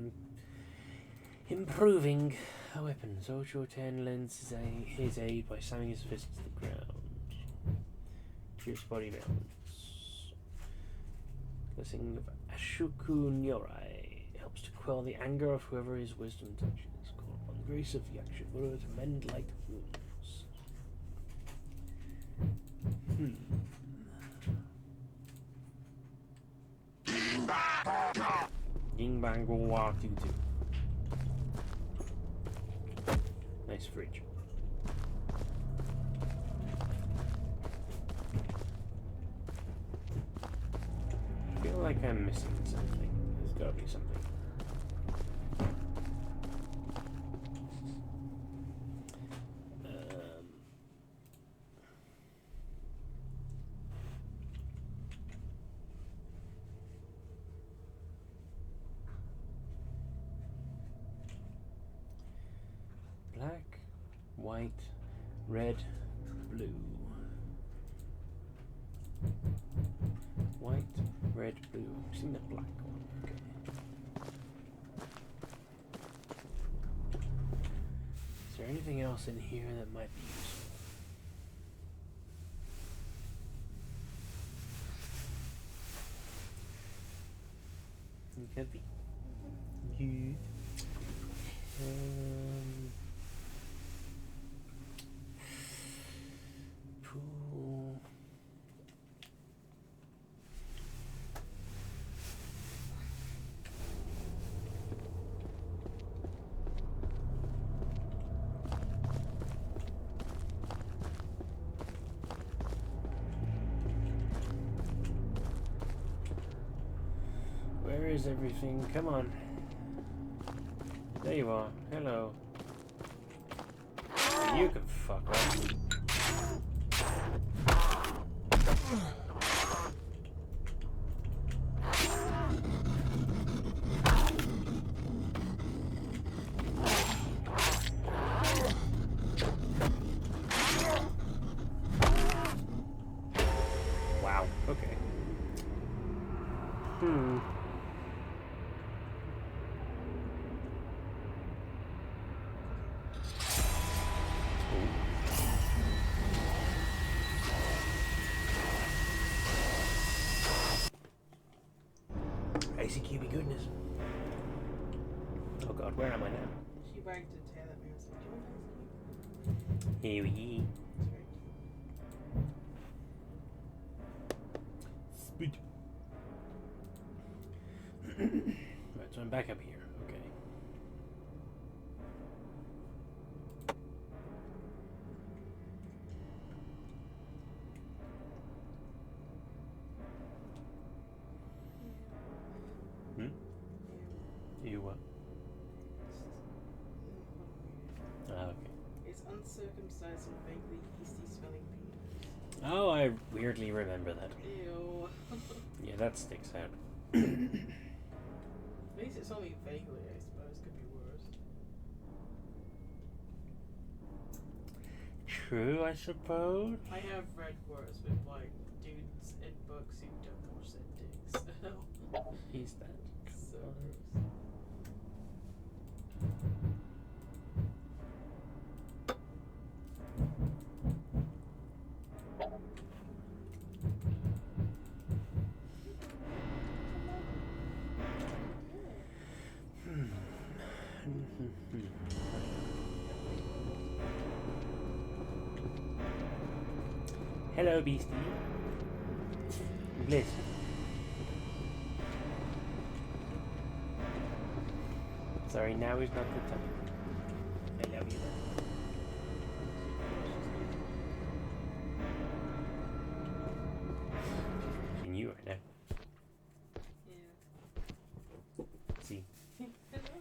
improving a weapon. Ocho 10 lends his aid by slamming his fist to the ground. Pierce body balance. The singing of Ashuku Nyorai helps to quell the anger of whoever his wisdom touches. Call upon the grace of Yakshivura to mend light wounds. Ying bang wa doo doo. Nice fridge. I feel like I'm missing something. There's gotta be something. Black, white, red, blue. White, red, blue. I've seen the black one. Okay. Is there anything else in here that might be useful? Could be. You. Pool. Where is everything? Come on. There you are. Hello. You can fuck off. Wow. Okay. ICQB goodness. Oh god, where am I now? She wagged her tail at me and said, "Do you want ice cream?" Here we That's Speed. very Right, so I'm back up here. Okay. You what? Okay. It's uncircumcised and vaguely yeasty smelling penis. Oh, I weirdly remember that. Ew. Yeah, that sticks out. At least it's only vaguely, I suppose. Could be worse. True, I suppose. I have read worse with like dudes in books who don't wash their dicks. He's that. So gross. Hello, beastie. Bliss. Sorry, now is not the time. I love you. And you are now. Yeah. See, Hello.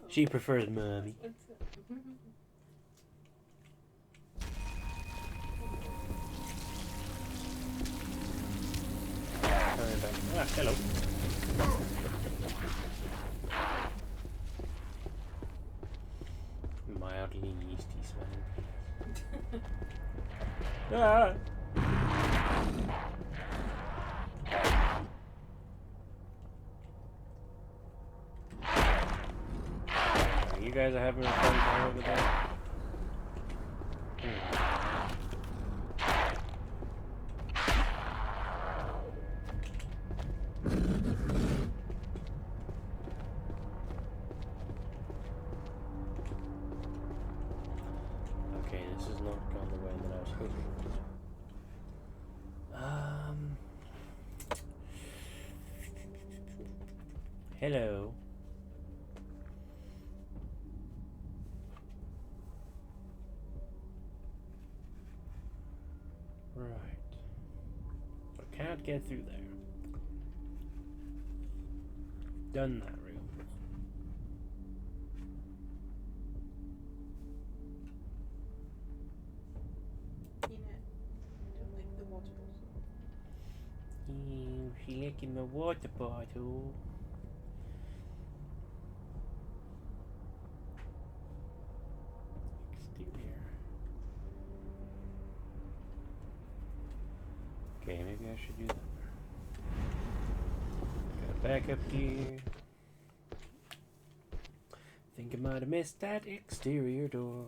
she prefers mommy. What's up? Ah, hello. Mildly yeasty smelling penis. Ah! You guys are having a fun time over there? Okay, this has not gone the way that I was hoping it would. Hello. Right. I can't get through there. Done that room. Peanut. Don't like the water bottle. She licking my water bottle. Exterior. Okay, maybe I should do that. Got back up here. Think I might have missed that exterior door.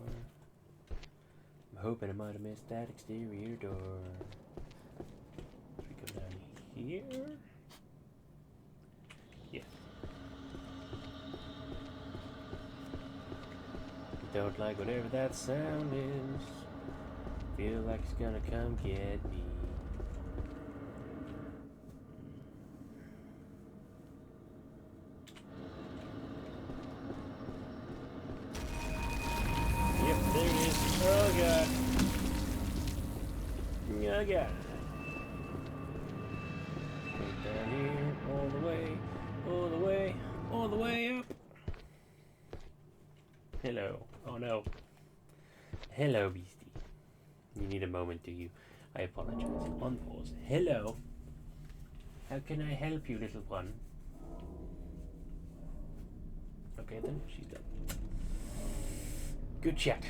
I'm hoping I might have missed that exterior door. Should we go down here? Yeah. Don't like whatever that sound is. Feel like it's gonna come get me. Yep, there it is. Oh god. Oh god. Right down here, all the way, all the way, all the way up. Hello. Oh no. Hello, beastie. You need a moment, do you? I apologize. On pause. Hello. How can I help you, little one? Okay then, she's done. Good chat.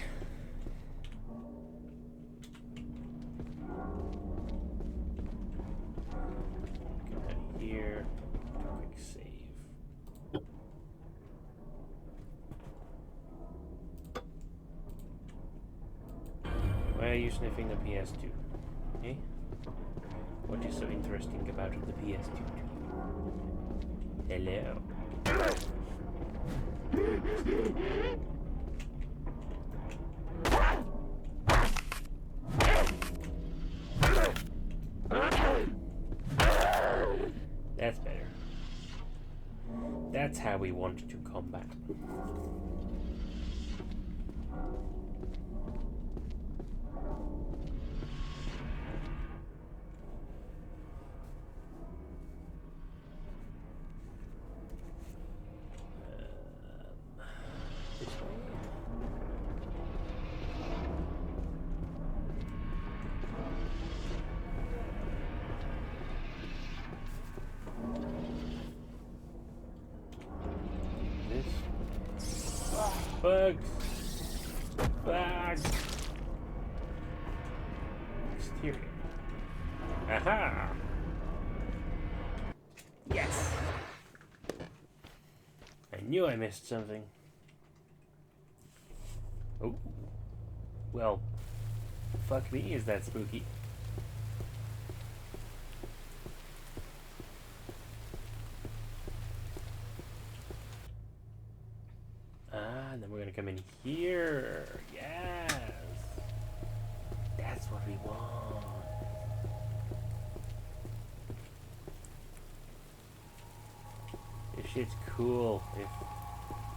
Go ahead here. Quick save. Why are you sniffing the PS2? Eh? What is so interesting about the PS2 to you? Hello. That's better. That's how we want to combat. This way. Bugs! Bugs! Exterior. Aha! Yes! I knew I missed something. Oh. Well, fuck me, is that spooky? And then we're gonna come in here. Yes! That's what we want. This shit's cool, if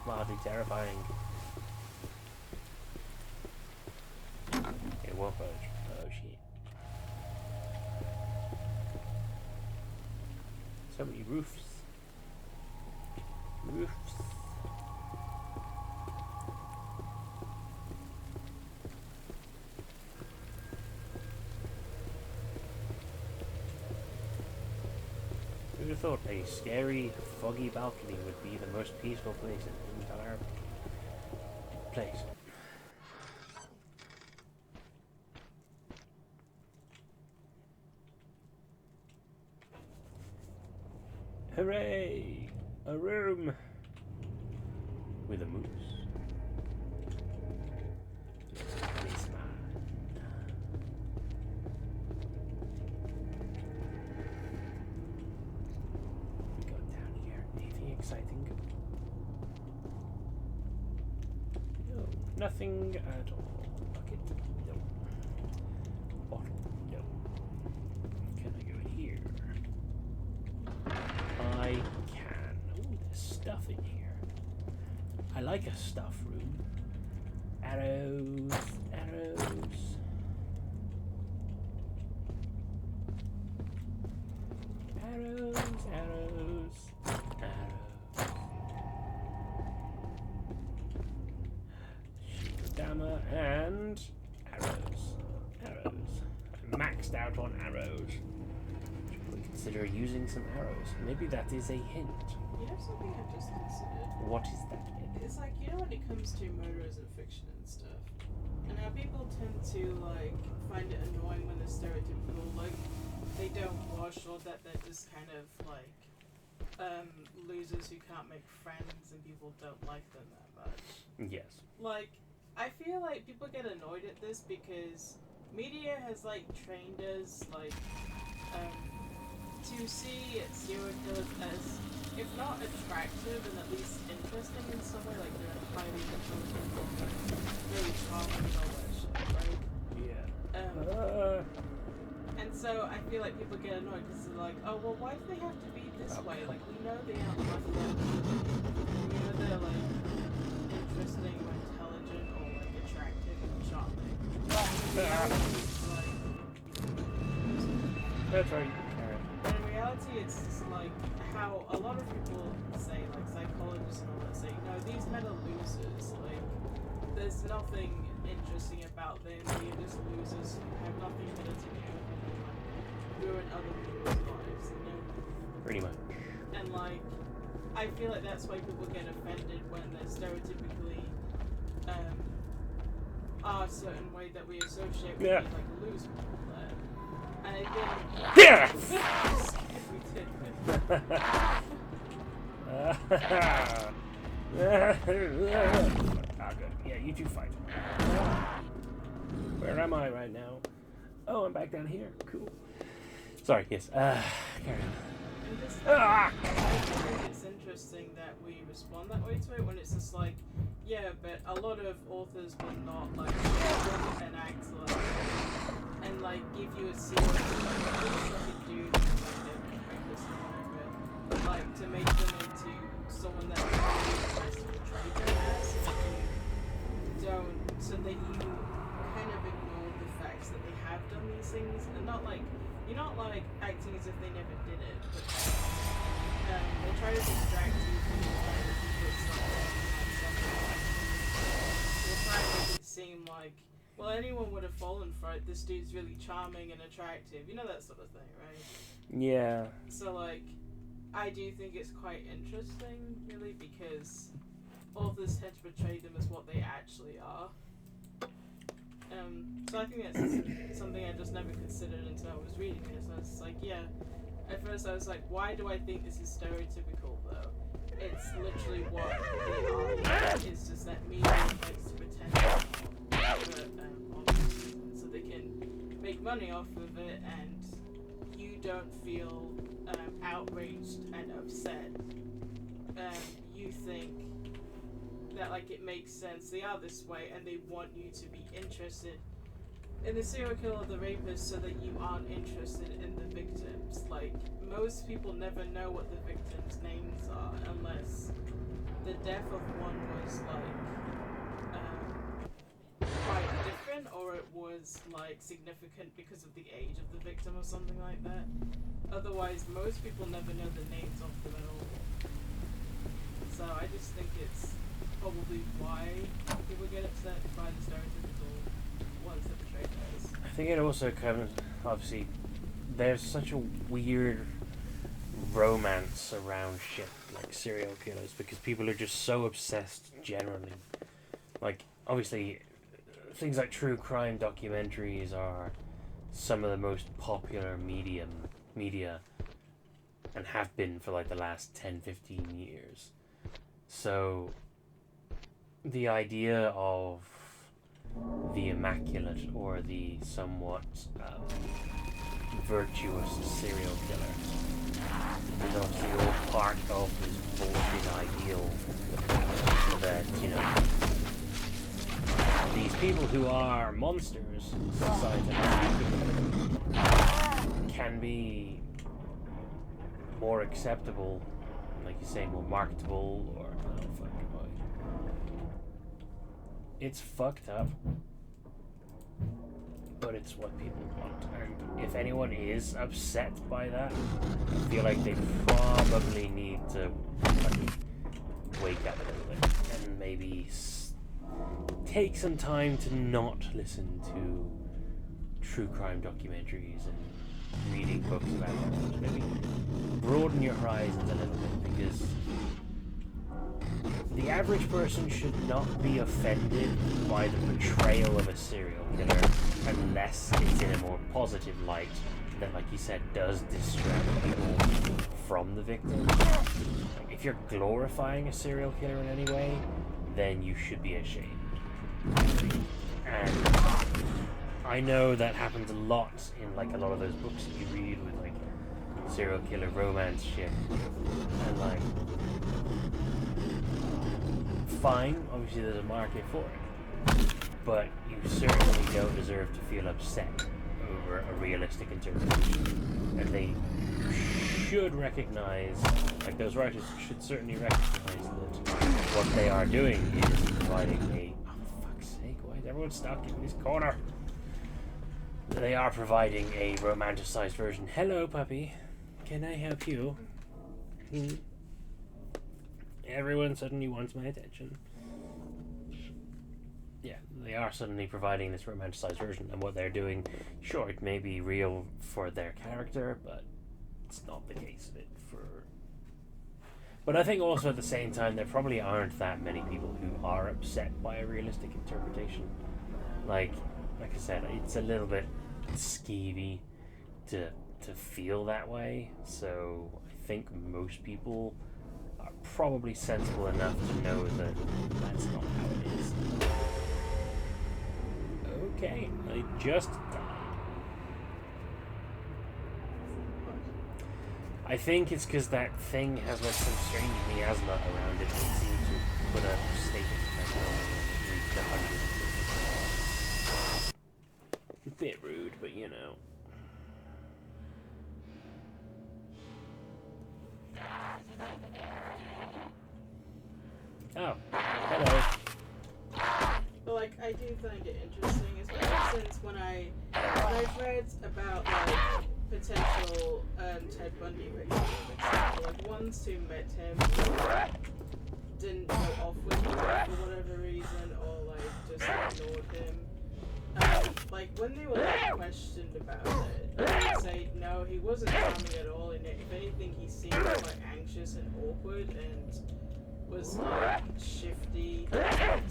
mildly terrifying. It won't budge. Oh shit. So many roofs. Roofs. Who'd have thought a scary, foggy balcony would be the most peaceful place in the entire place? Hooray! A room with a moose. This man. We got down here. Anything exciting? No, nothing at all. Bucket. like a stuff room. Arrows, arrows. Arrows, arrows, arrows. Shikodama and arrows. Arrows. I'm maxed out on arrows. Should we consider using some arrows? Maybe that is a hint. You know something I've just considered? What is that? It's like, you know, when it comes to murderers in fiction and stuff, and how people tend to, like, find it annoying when they're stereotypical, like, they don't wash, or that they're just kind of, like, losers who can't make friends and people don't like them that much. Yes. Like, I feel like people get annoyed at this because media has, like, trained us, like, to see serial killers as, if not attractive, and at least interesting in some way, like they're highly intelligent, really charming and all that shit, right? Yeah. And so I feel like people get annoyed because they're like, oh, well, why do they have to be this way? Like, we know they aren't like that. We know they're, like, interesting or intelligent or, like, attractive and charming. But in reality, it's like... That's right. But in reality, it's just like how a lot of people say, like psychologists and all that say, no, these men are losers. Like, there's nothing interesting about them. They're just losers who have nothing better to do and like ruin other people's lives, you know? Pretty much. And like, I feel like that's why people get offended when they're stereotypically are a certain way that we associate with like loser people there. And I think Yeah. Good. Yeah, you two fight. Where am I right now? Oh, I'm back down here. Cool. Sorry. Yes. Carry on. And just, I think it's interesting that we respond that way to it when it's just like, yeah, but a lot of authors will not like an actor and like give you a serious like a dude like to make them into someone that has to portray them as, so that you don't, so that you kind of ignore the facts that they have done these things, and not like, you're not like acting as if they never did it, but they try to distract you from the fact that you did something. They'll try to make it seem like, well, anyone would have fallen for it, this dude's really charming and attractive, you know, that sort of thing, right? Yeah. So like, I do think it's quite interesting, really, because authors tend to portray them as what they actually are. So I think that's something I just never considered until I was reading it. So I was like, yeah. At first I was like, why do I think this is stereotypical, though? It's literally what they are. It's just that media likes to pretend so they can make money off of it, and you don't feel outraged and upset. You think that like it makes sense, they are this way, and they want you to be interested in the serial killer or the rapist so that you aren't interested in the victims. Like, most people never know what the victims' names are unless the death of one was like quite different, or it was like significant because of the age of the victim or something like that. Otherwise, most people never know the names of them at all. So I just think it's probably why people get upset by the stereotypical ones that portray those. I think it also comes, obviously, there's such a weird romance around shit like serial killers because people are just so obsessed generally. Like, obviously, things like true crime documentaries are some of the most popular media and have been for like the last 10-15 years. So the idea of the immaculate or the somewhat virtuous serial killer is obviously all part of this bullshit ideal that, you know, these people who are monsters scientifically can be more acceptable, like you say, more marketable, or It's fucked up, but it's what people want. And if anyone is upset by that, I feel like they probably need to wake up a little bit and maybe take some time to not listen to true crime documentaries and reading books about it. Maybe broaden your horizons a little bit, because the average person should not be offended by the portrayal of a serial killer unless it's in a more positive light that, like you said, does distract people from the victim. Like, if you're glorifying a serial killer in any way, then you should be ashamed. And I know that happens a lot in like a lot of those books that you read with like serial killer romance shit. And like, fine, obviously there's a market for it, but you certainly don't deserve to feel upset over a realistic interpretation. And they should recognize, like those writers should certainly recognize that what they are doing is providing a, oh for fuck's sake, why is everyone stuck in this corner? They are providing a romanticized version. Hello, puppy. Can I help you? Everyone suddenly wants my attention. Yeah, they are suddenly providing this romanticized version, and what they're doing, sure, it may be real for their character, but it's not the case of it for... But I think also at the same time, there probably aren't that many people who are upset by a realistic interpretation. Like I said, it's a little bit skeevy to feel that way, so I think most people are probably sensible enough to know that that's not how it is. Okay, I just died. I think it's because that thing has like some strange miasma around it that seems to put a status effect on it when it reached 100. A bit rude, but you know. Oh, hello. But like, I do find it interesting, especially since when I've read about like potential Ted Bundy victims, like ones who met him didn't go off with him for whatever reason, or like just ignored him. Like when they were like questioned about it, they would say no, he wasn't charming at all. And if anything, he seemed quite anxious and awkward and was like shifty. And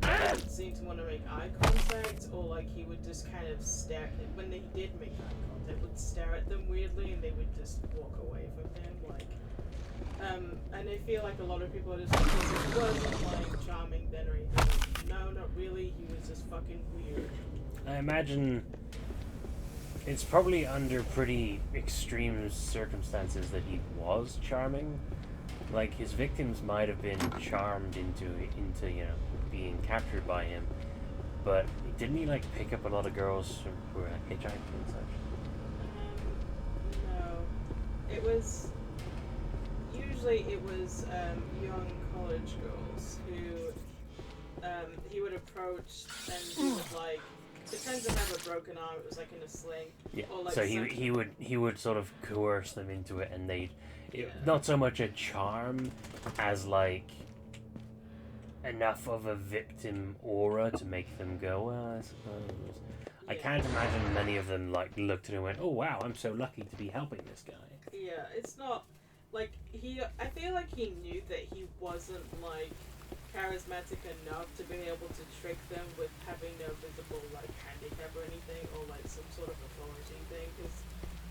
didn't seem to want to make eye contact, or like he would just kind of stare. When they did make eye contact, would stare at them weirdly, and they would just walk away from him. Like, and I feel like a lot of people are just like, he wasn't like charming then or anything. No, not really. He was just fucking weird. I imagine it's probably under pretty extreme circumstances that he was charming. Like, his victims might have been charmed into you know, being captured by him, but didn't he like pick up a lot of girls who were hitchhiking and such? No, it was usually young college girls who he would approach, and he would like pretend to have a broken arm. It was like in a sling. Yeah. Or, like, so he would sort of coerce them into it, and they'd not so much a charm as like enough of a victim aura to make them go, well, I suppose. I can't imagine many of them like looked at him and went, oh wow, I'm so lucky to be helping this guy. Yeah, it's not like I feel like he knew that he wasn't like charismatic enough to be able to trick them with having no visible like handicap or anything, or like some sort of authority thing, because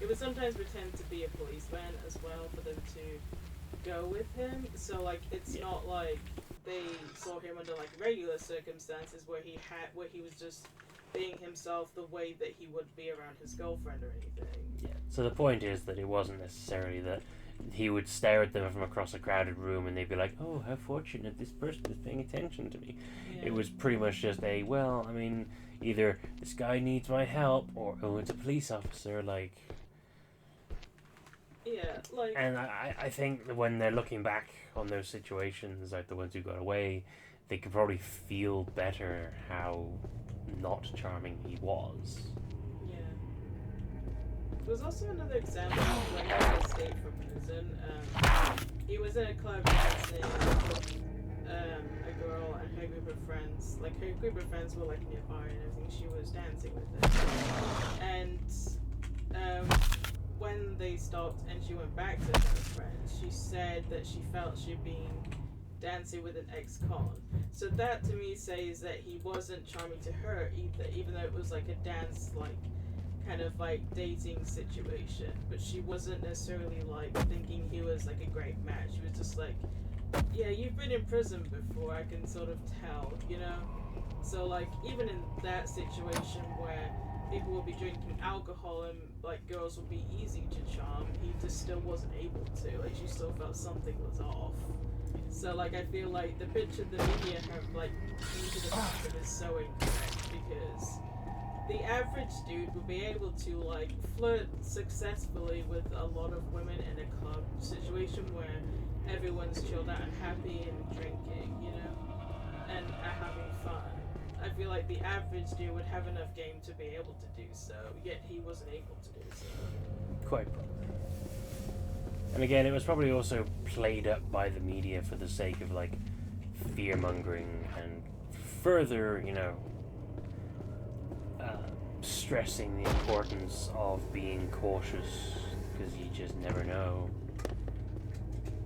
it would sometimes pretend to be a policeman as well for them to go with him. So like it's not like they saw him under like regular circumstances where he was just being himself the way that he would be around his girlfriend or anything. Yeah. So the point is that it wasn't necessarily that he would stare at them from across a crowded room and they'd be like, oh, how fortunate, this person is paying attention to me. Yeah. It was pretty much just well, I mean, either this guy needs my help or, oh, it's a police officer, like... Yeah, like... And I think that when they're looking back on those situations, like the ones who got away, they could probably feel better how not charming he was. Yeah. There was also another example of when he escaped from prison. He was in a club dancing with a girl and her group of friends. Like, her group of friends were like nearby and everything. She was dancing with them. And when they stopped and she went back to her friends, she said that she felt she'd been dancing with an ex-con. So that to me says that he wasn't charming to her either, even though it was like a dance, like, kind of like dating situation. But she wasn't necessarily like thinking he was like a great match. She was just like, yeah, you've been in prison before, I can sort of tell, you know? So like, even in that situation where people will be drinking alcohol and like girls will be easy to charm, he just still wasn't able to. Like, she still felt something was off. So like, I feel like the picture the media have like painted about him is so incorrect, because the average dude would be able to like flirt successfully with a lot of women in a club situation where everyone's chilled out and happy and drinking, you know, and are having fun. I feel like the average dude would have enough game to be able to do so, yet he wasn't able to do so. Quite probably. And again, it was probably also played up by the media for the sake of like fear-mongering and further, you know, stressing the importance of being cautious, because you just never know.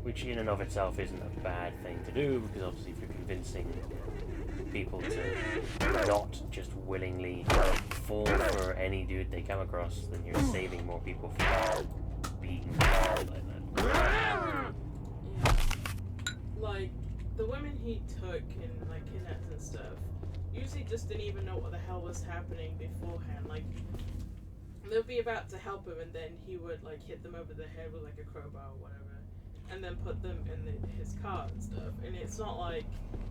Which in and of itself isn't a bad thing to do, because obviously if you're convincing people to not just willingly fall for any dude they come across, then you're saving more people from being killed by that. Yeah. Like, the women he took and like kidnapped and stuff usually just didn't even know what the hell was happening beforehand. Like, they'll be about to help him and then he would like hit them over the head with like a crowbar or whatever, and then put them in his car and stuff. And it's not like,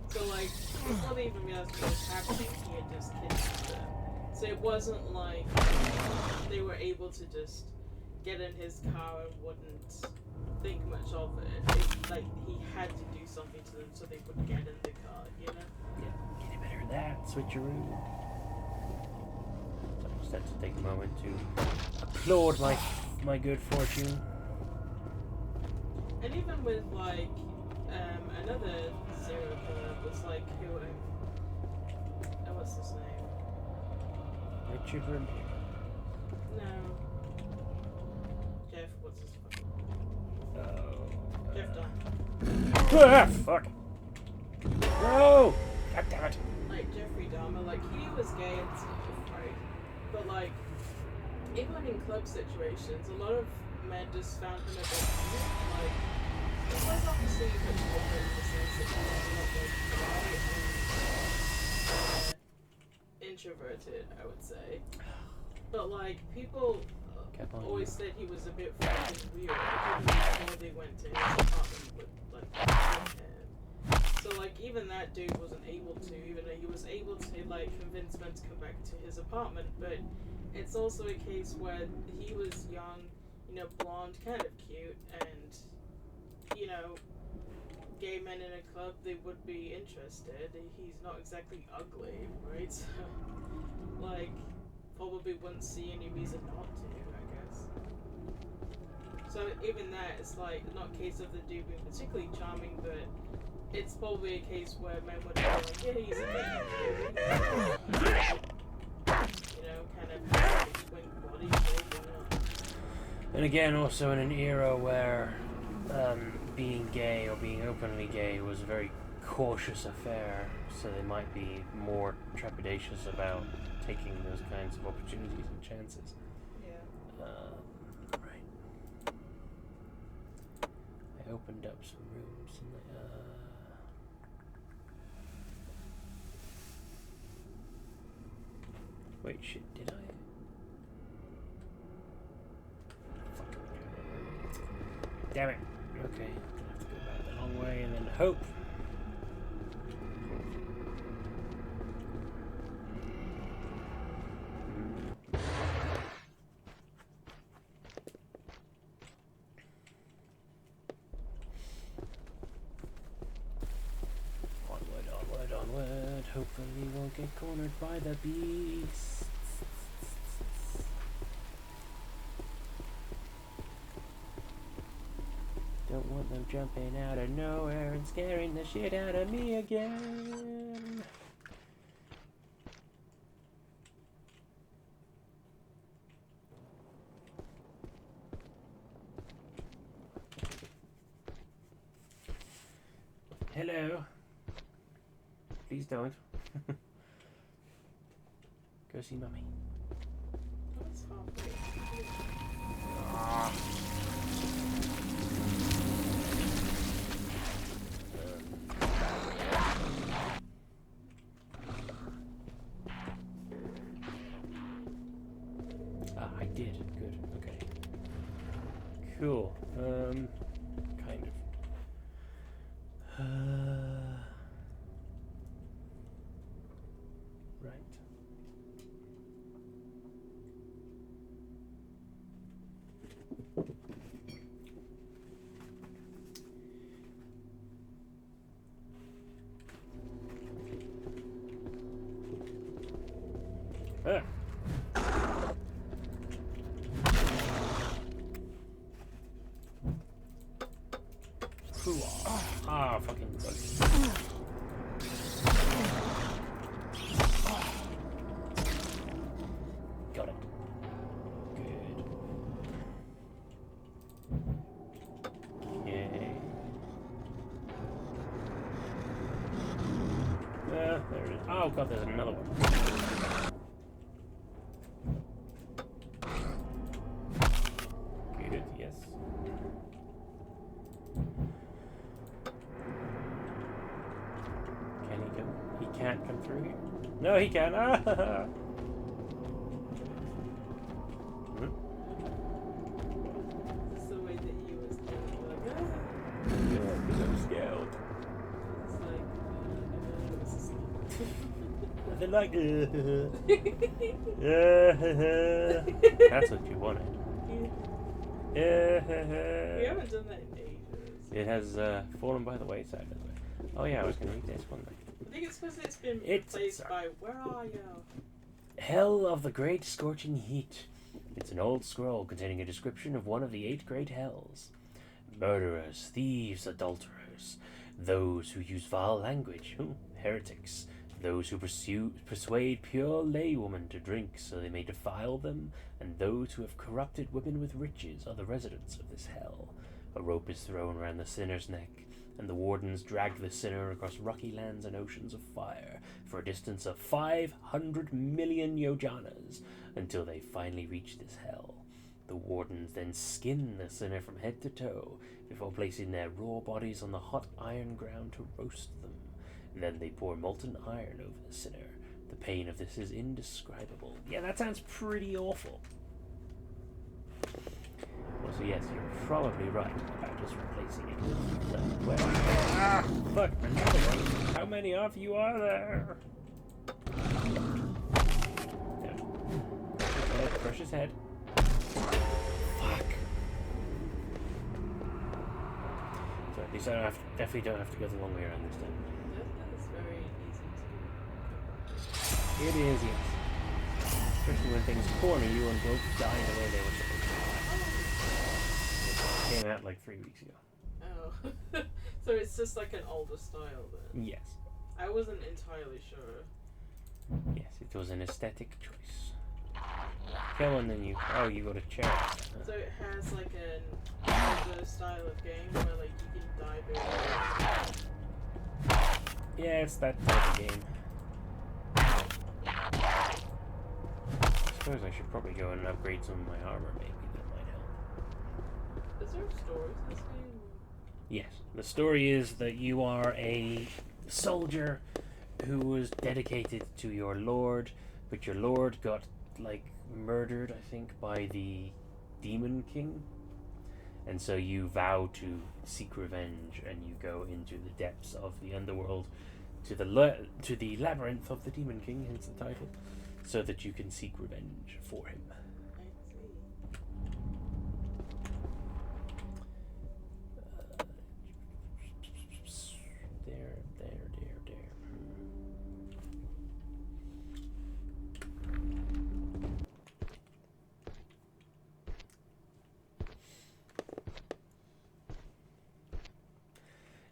so like, before they even realized what was happening, he had just kidnapped them. So it wasn't like they were able to just get in his car and wouldn't think much of it. It like, he had to do something to them so they would get in the car, you know? Yeah, get it better than that, switcheroo. So I just had to take a moment to applaud my good fortune. And even with like another serial killer was like who what's his name? Richard Ramirez. No. Jeff, what's his fucking Jeff Dahmer. Ah, fuck! No! God damn it! Like Jeffrey Dahmer, like he was gay and stuff, right? But like, even in club situations, a lot of men just found him a bit cute. Like, it was obviously a bit more in the sense that he was not like shy and introverted, I would say. But like, people always said he was a bit fucking weird. Like, even before they went to his apartment with him. So like, even that dude wasn't able to, even though he was able to like convince men to come back to his apartment. But it's also a case where he was young, you know, blonde, kind of cute, and you know, gay men in a club, they would be interested. He's not exactly ugly, right? So like, probably wouldn't see any reason not to, I guess. So even that, it's like not a case of the dude being particularly charming, but it's probably a case where men would be like, yeah, he's a gay dude. You know, kind of have a twink body, so why not? And again, also in an era where being gay or being openly gay was a very cautious affair, so they might be more trepidatious about taking those kinds of opportunities and chances. Yeah. Right. I opened up some rooms and wait, shit, did I? Fuck. Damn it. Okay, gonna have to go back the long way and then hope. Onward, onward, Hopefully won't get cornered by the beast. Don't want them jumping out of nowhere and scaring the shit out of me again. Hello. Please don't. Go see Mummy. That's halfway. Ah. I did. Good. Okay. Cool. Kind of. Right. Ah. Ah, fucking bug. Got it. Good. Okay. There it is. Oh god, there's another one. Good, yes. Can he come? He can't come through here? No, he can. Ah! This is the way that he was doing, like, Yeah, because I'm scared. It's like, They're like, that's what you wanted. we haven't done that in ages. It has fallen by the wayside, hasn't it? Oh yeah, I was going to read this one thing. I think it's because it's been replaced by, where are you? Hell of the Great Scorching Heat. It's an old scroll containing a description of one of the 8 great hells. Murderers, thieves, adulterers, those who use vile language, heretics, those who persuade pure laywomen to drink so they may defile them, and those who have corrupted women with riches are the residents of this hell. A rope is thrown around the sinner's neck, and the wardens drag the sinner across rocky lands and oceans of fire for a distance of 500 million yojanas until they finally reach this hell. The wardens then skin the sinner from head to toe before placing their raw bodies on the hot iron ground to roast them. Then they pour molten iron over the sinner. The pain of this is indescribable. Yeah, that sounds pretty awful. Well, so yes, you're probably right about just replacing it with fuck, another one. How many of you are there? Yeah. Crush his head. Fuck. So at least I definitely don't have to go the long way around this time. That's very easy to do. It is, yes. Especially when things corner you and both die the way they were supposed to. Came out like 3 weeks ago. Oh. So it's just like an older style then? Yes. I wasn't entirely sure. Yes, it was an aesthetic choice. Come on then you got a chair. So it has like an older style of game where like you can die very Yeah, it's that type of game. I suppose I should probably go and upgrade some of my armor, maybe. That might help. Is there stories in this game? Yes. The story is that you are a soldier who was dedicated to your lord, but your lord got, like, murdered, I think, by the Demon King. And so you vow to seek revenge, and you go into the depths of the underworld to the Labyrinth of the Demon King, hence the title, so that you can seek revenge for him.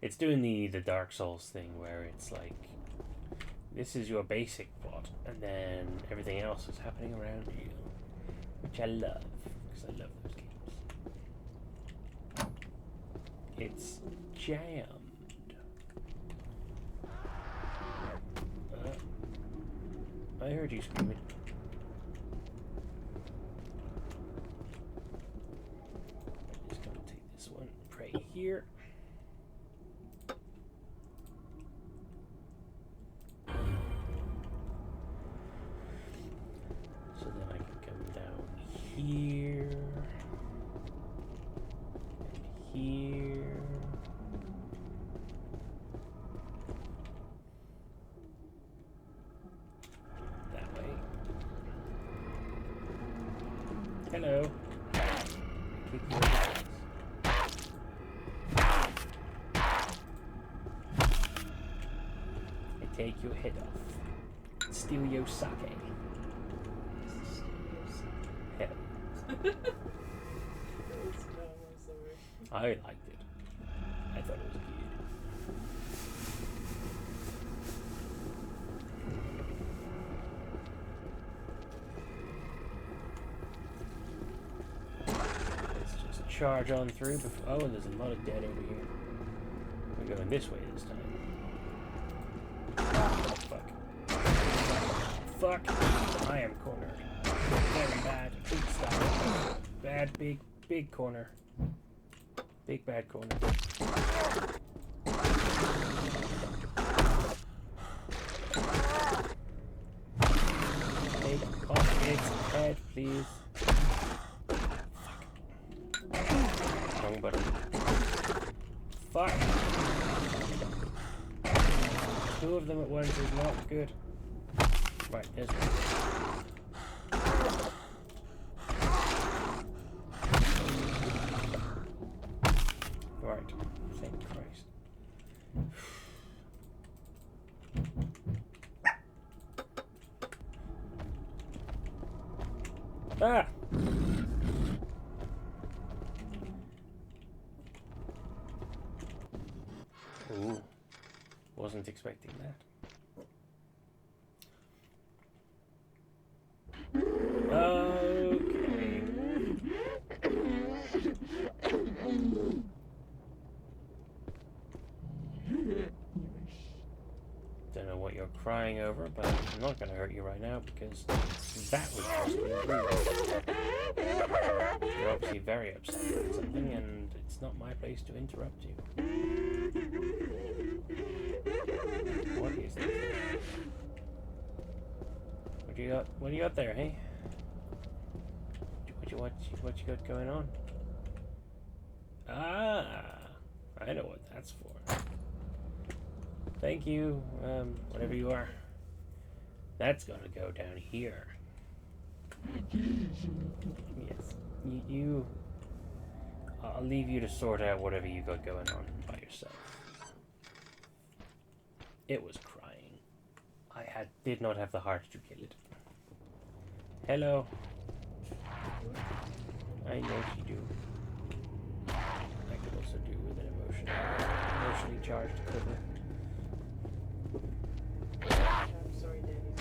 It's doing the Dark Souls thing where it's like, this is your basic plot, and then everything else is happening around you, which I love, because I love those games. It's jammed. I heard you screaming. I'm just gonna take this one, pray here. So then I can come down here and here. That way. Hello. Kick you in the face. I take your head off. Steal your sake. Hell. I liked it. I thought it was good. Let's just charge on through before. Oh, there's a lot of dead over here. We're going this way this time. Oh, fuck. Fuck. I am cornered. Very bad. Big stop. Bad, big corner. Big bad corner. Take off its head, please. Fuck. Wrong button. Fuck. Two of them at once is not good. Right, there's one. Right, thank Christ. Ah! Ooh, wasn't expecting that. Okay. Don't know what you're crying over, but I'm not going to hurt you right now because that was just rude. You're obviously very upset about something, and it's not my place to interrupt you. What is this? What you got? What do you got there, hey? What you got going on? Ah, I know what that's for. Thank you, whatever you are. That's gonna go down here. Yes, you. I'll leave you to sort out whatever you got going on by yourself. It was crying. I did not have the heart to kill it. Hello. I know you do. I could also do with an emotionally charged equivalent. I'm sorry, Danny.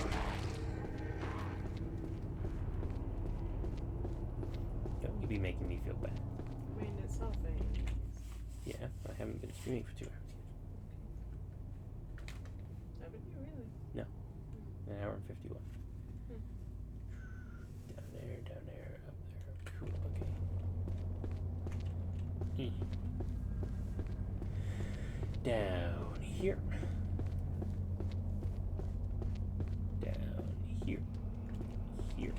Don't you be making me feel bad. I mean, it's not fair. Yeah, I haven't been streaming for 2 hours yet. Haven't you really? No. An hour and 51. Down there, up there. Cool, okay. Down here. Down here. Here.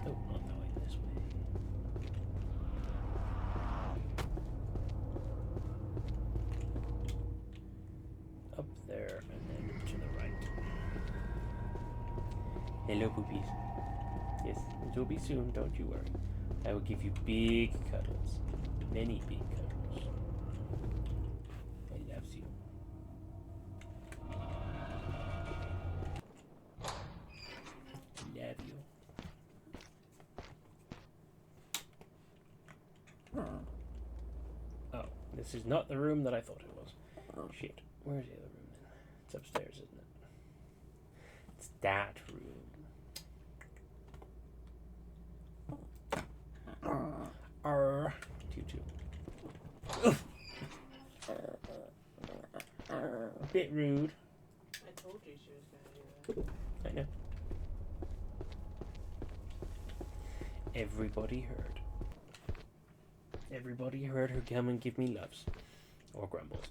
Oh, not that way, this way. Up there and then to the right. Hello, poopies. Yes, it will be soon, don't you worry. I will give you big cuddles. Many big cuddles. I love you. Love you. This is not the room that I thought it was. Shit. Where's the other room then? It's upstairs, isn't it? It's that room. Tutu. A bit rude. I told you she was going to do that. I know. Everybody heard. Everybody heard her come and give me loves. Or grumbles.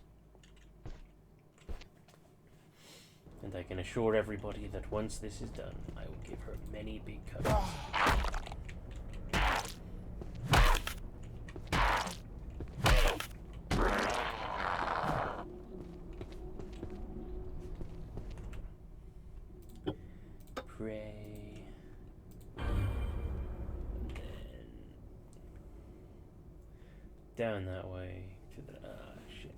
And I can assure everybody that once this is done, I will give her many big cuddles. Pray. And then down that way to the shit.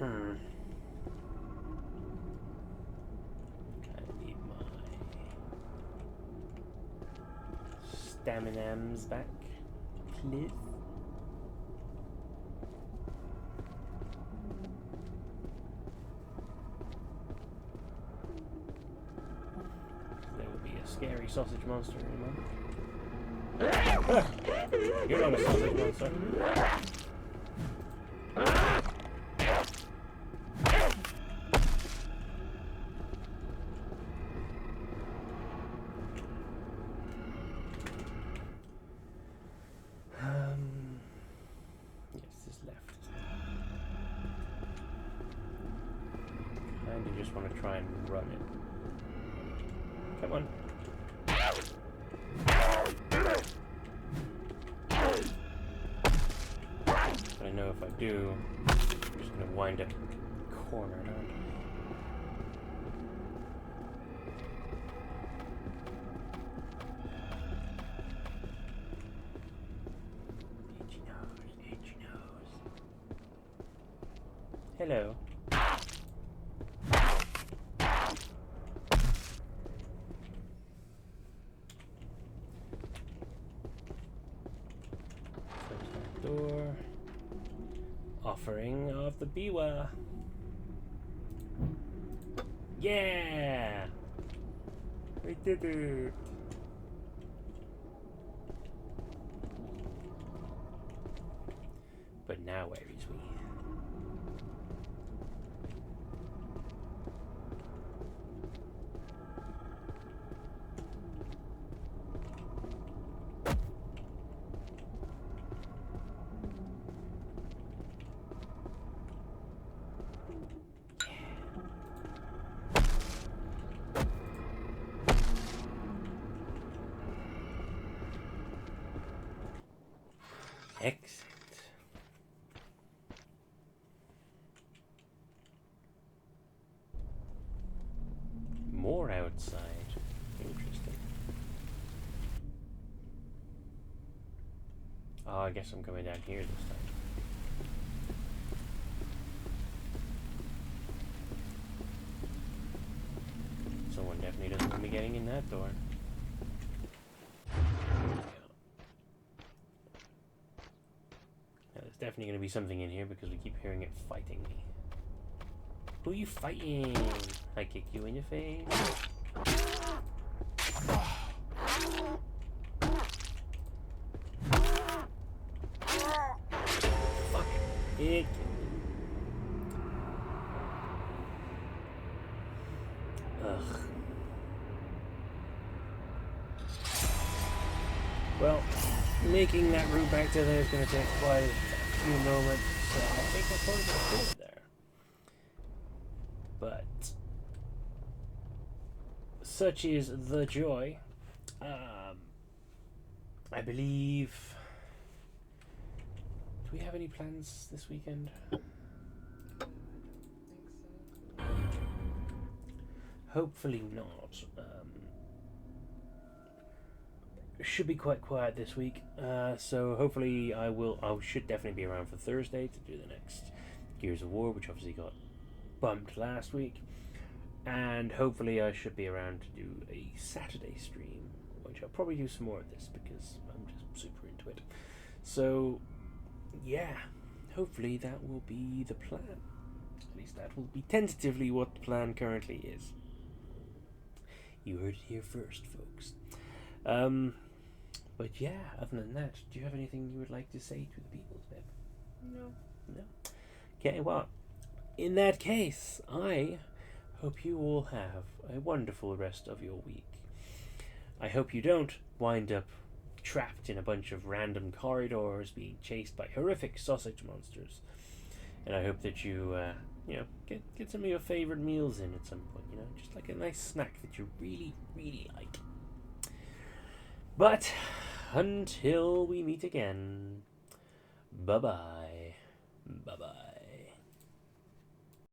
Okay. I need my staminams back, please. There will be a scary sausage monster in a moment. You're not a sausage monster. Yes, this left. Kinda just want to try and run it. Come on. But I know if I do, I'm just gonna wind up cornered, aren't I? Itchy nose, itchy nose. Hello. Close that door. Offering of the biwa. Yeah! We did it! But now where is we? Exit. More outside. Interesting. Oh, I guess I'm coming down here this time. Someone definitely doesn't want me getting in that door. There's definitely going to be something in here because we keep hearing it fighting me. Who are you fighting? I kick you in your face. Fuck it. Ugh. Well, making that route back to there is going to take quite a few moments, so I think I'll probably just do it there. But such is the joy. I believe. Do we have any plans this weekend? I don't think so. Hopefully not. Should be quite quiet this week, so hopefully I should definitely be around for Thursday to do the next Gears of War, which obviously got bumped last week, and hopefully I should be around to do a Saturday stream, which I'll probably do some more of this because I'm just super into it. So yeah, hopefully that will be the plan. At least that will be tentatively what the plan currently is. You heard it here first, folks. But yeah, other than that, do you have anything you would like to say to the people, Steph? No. No? Okay, well, in that case, I hope you all have a wonderful rest of your week. I hope you don't wind up trapped in a bunch of random corridors being chased by horrific sausage monsters. And I hope that you, get some of your favorite meals in at some point, just like a nice snack that you really, really like. But until we meet again, bye bye. Bye bye.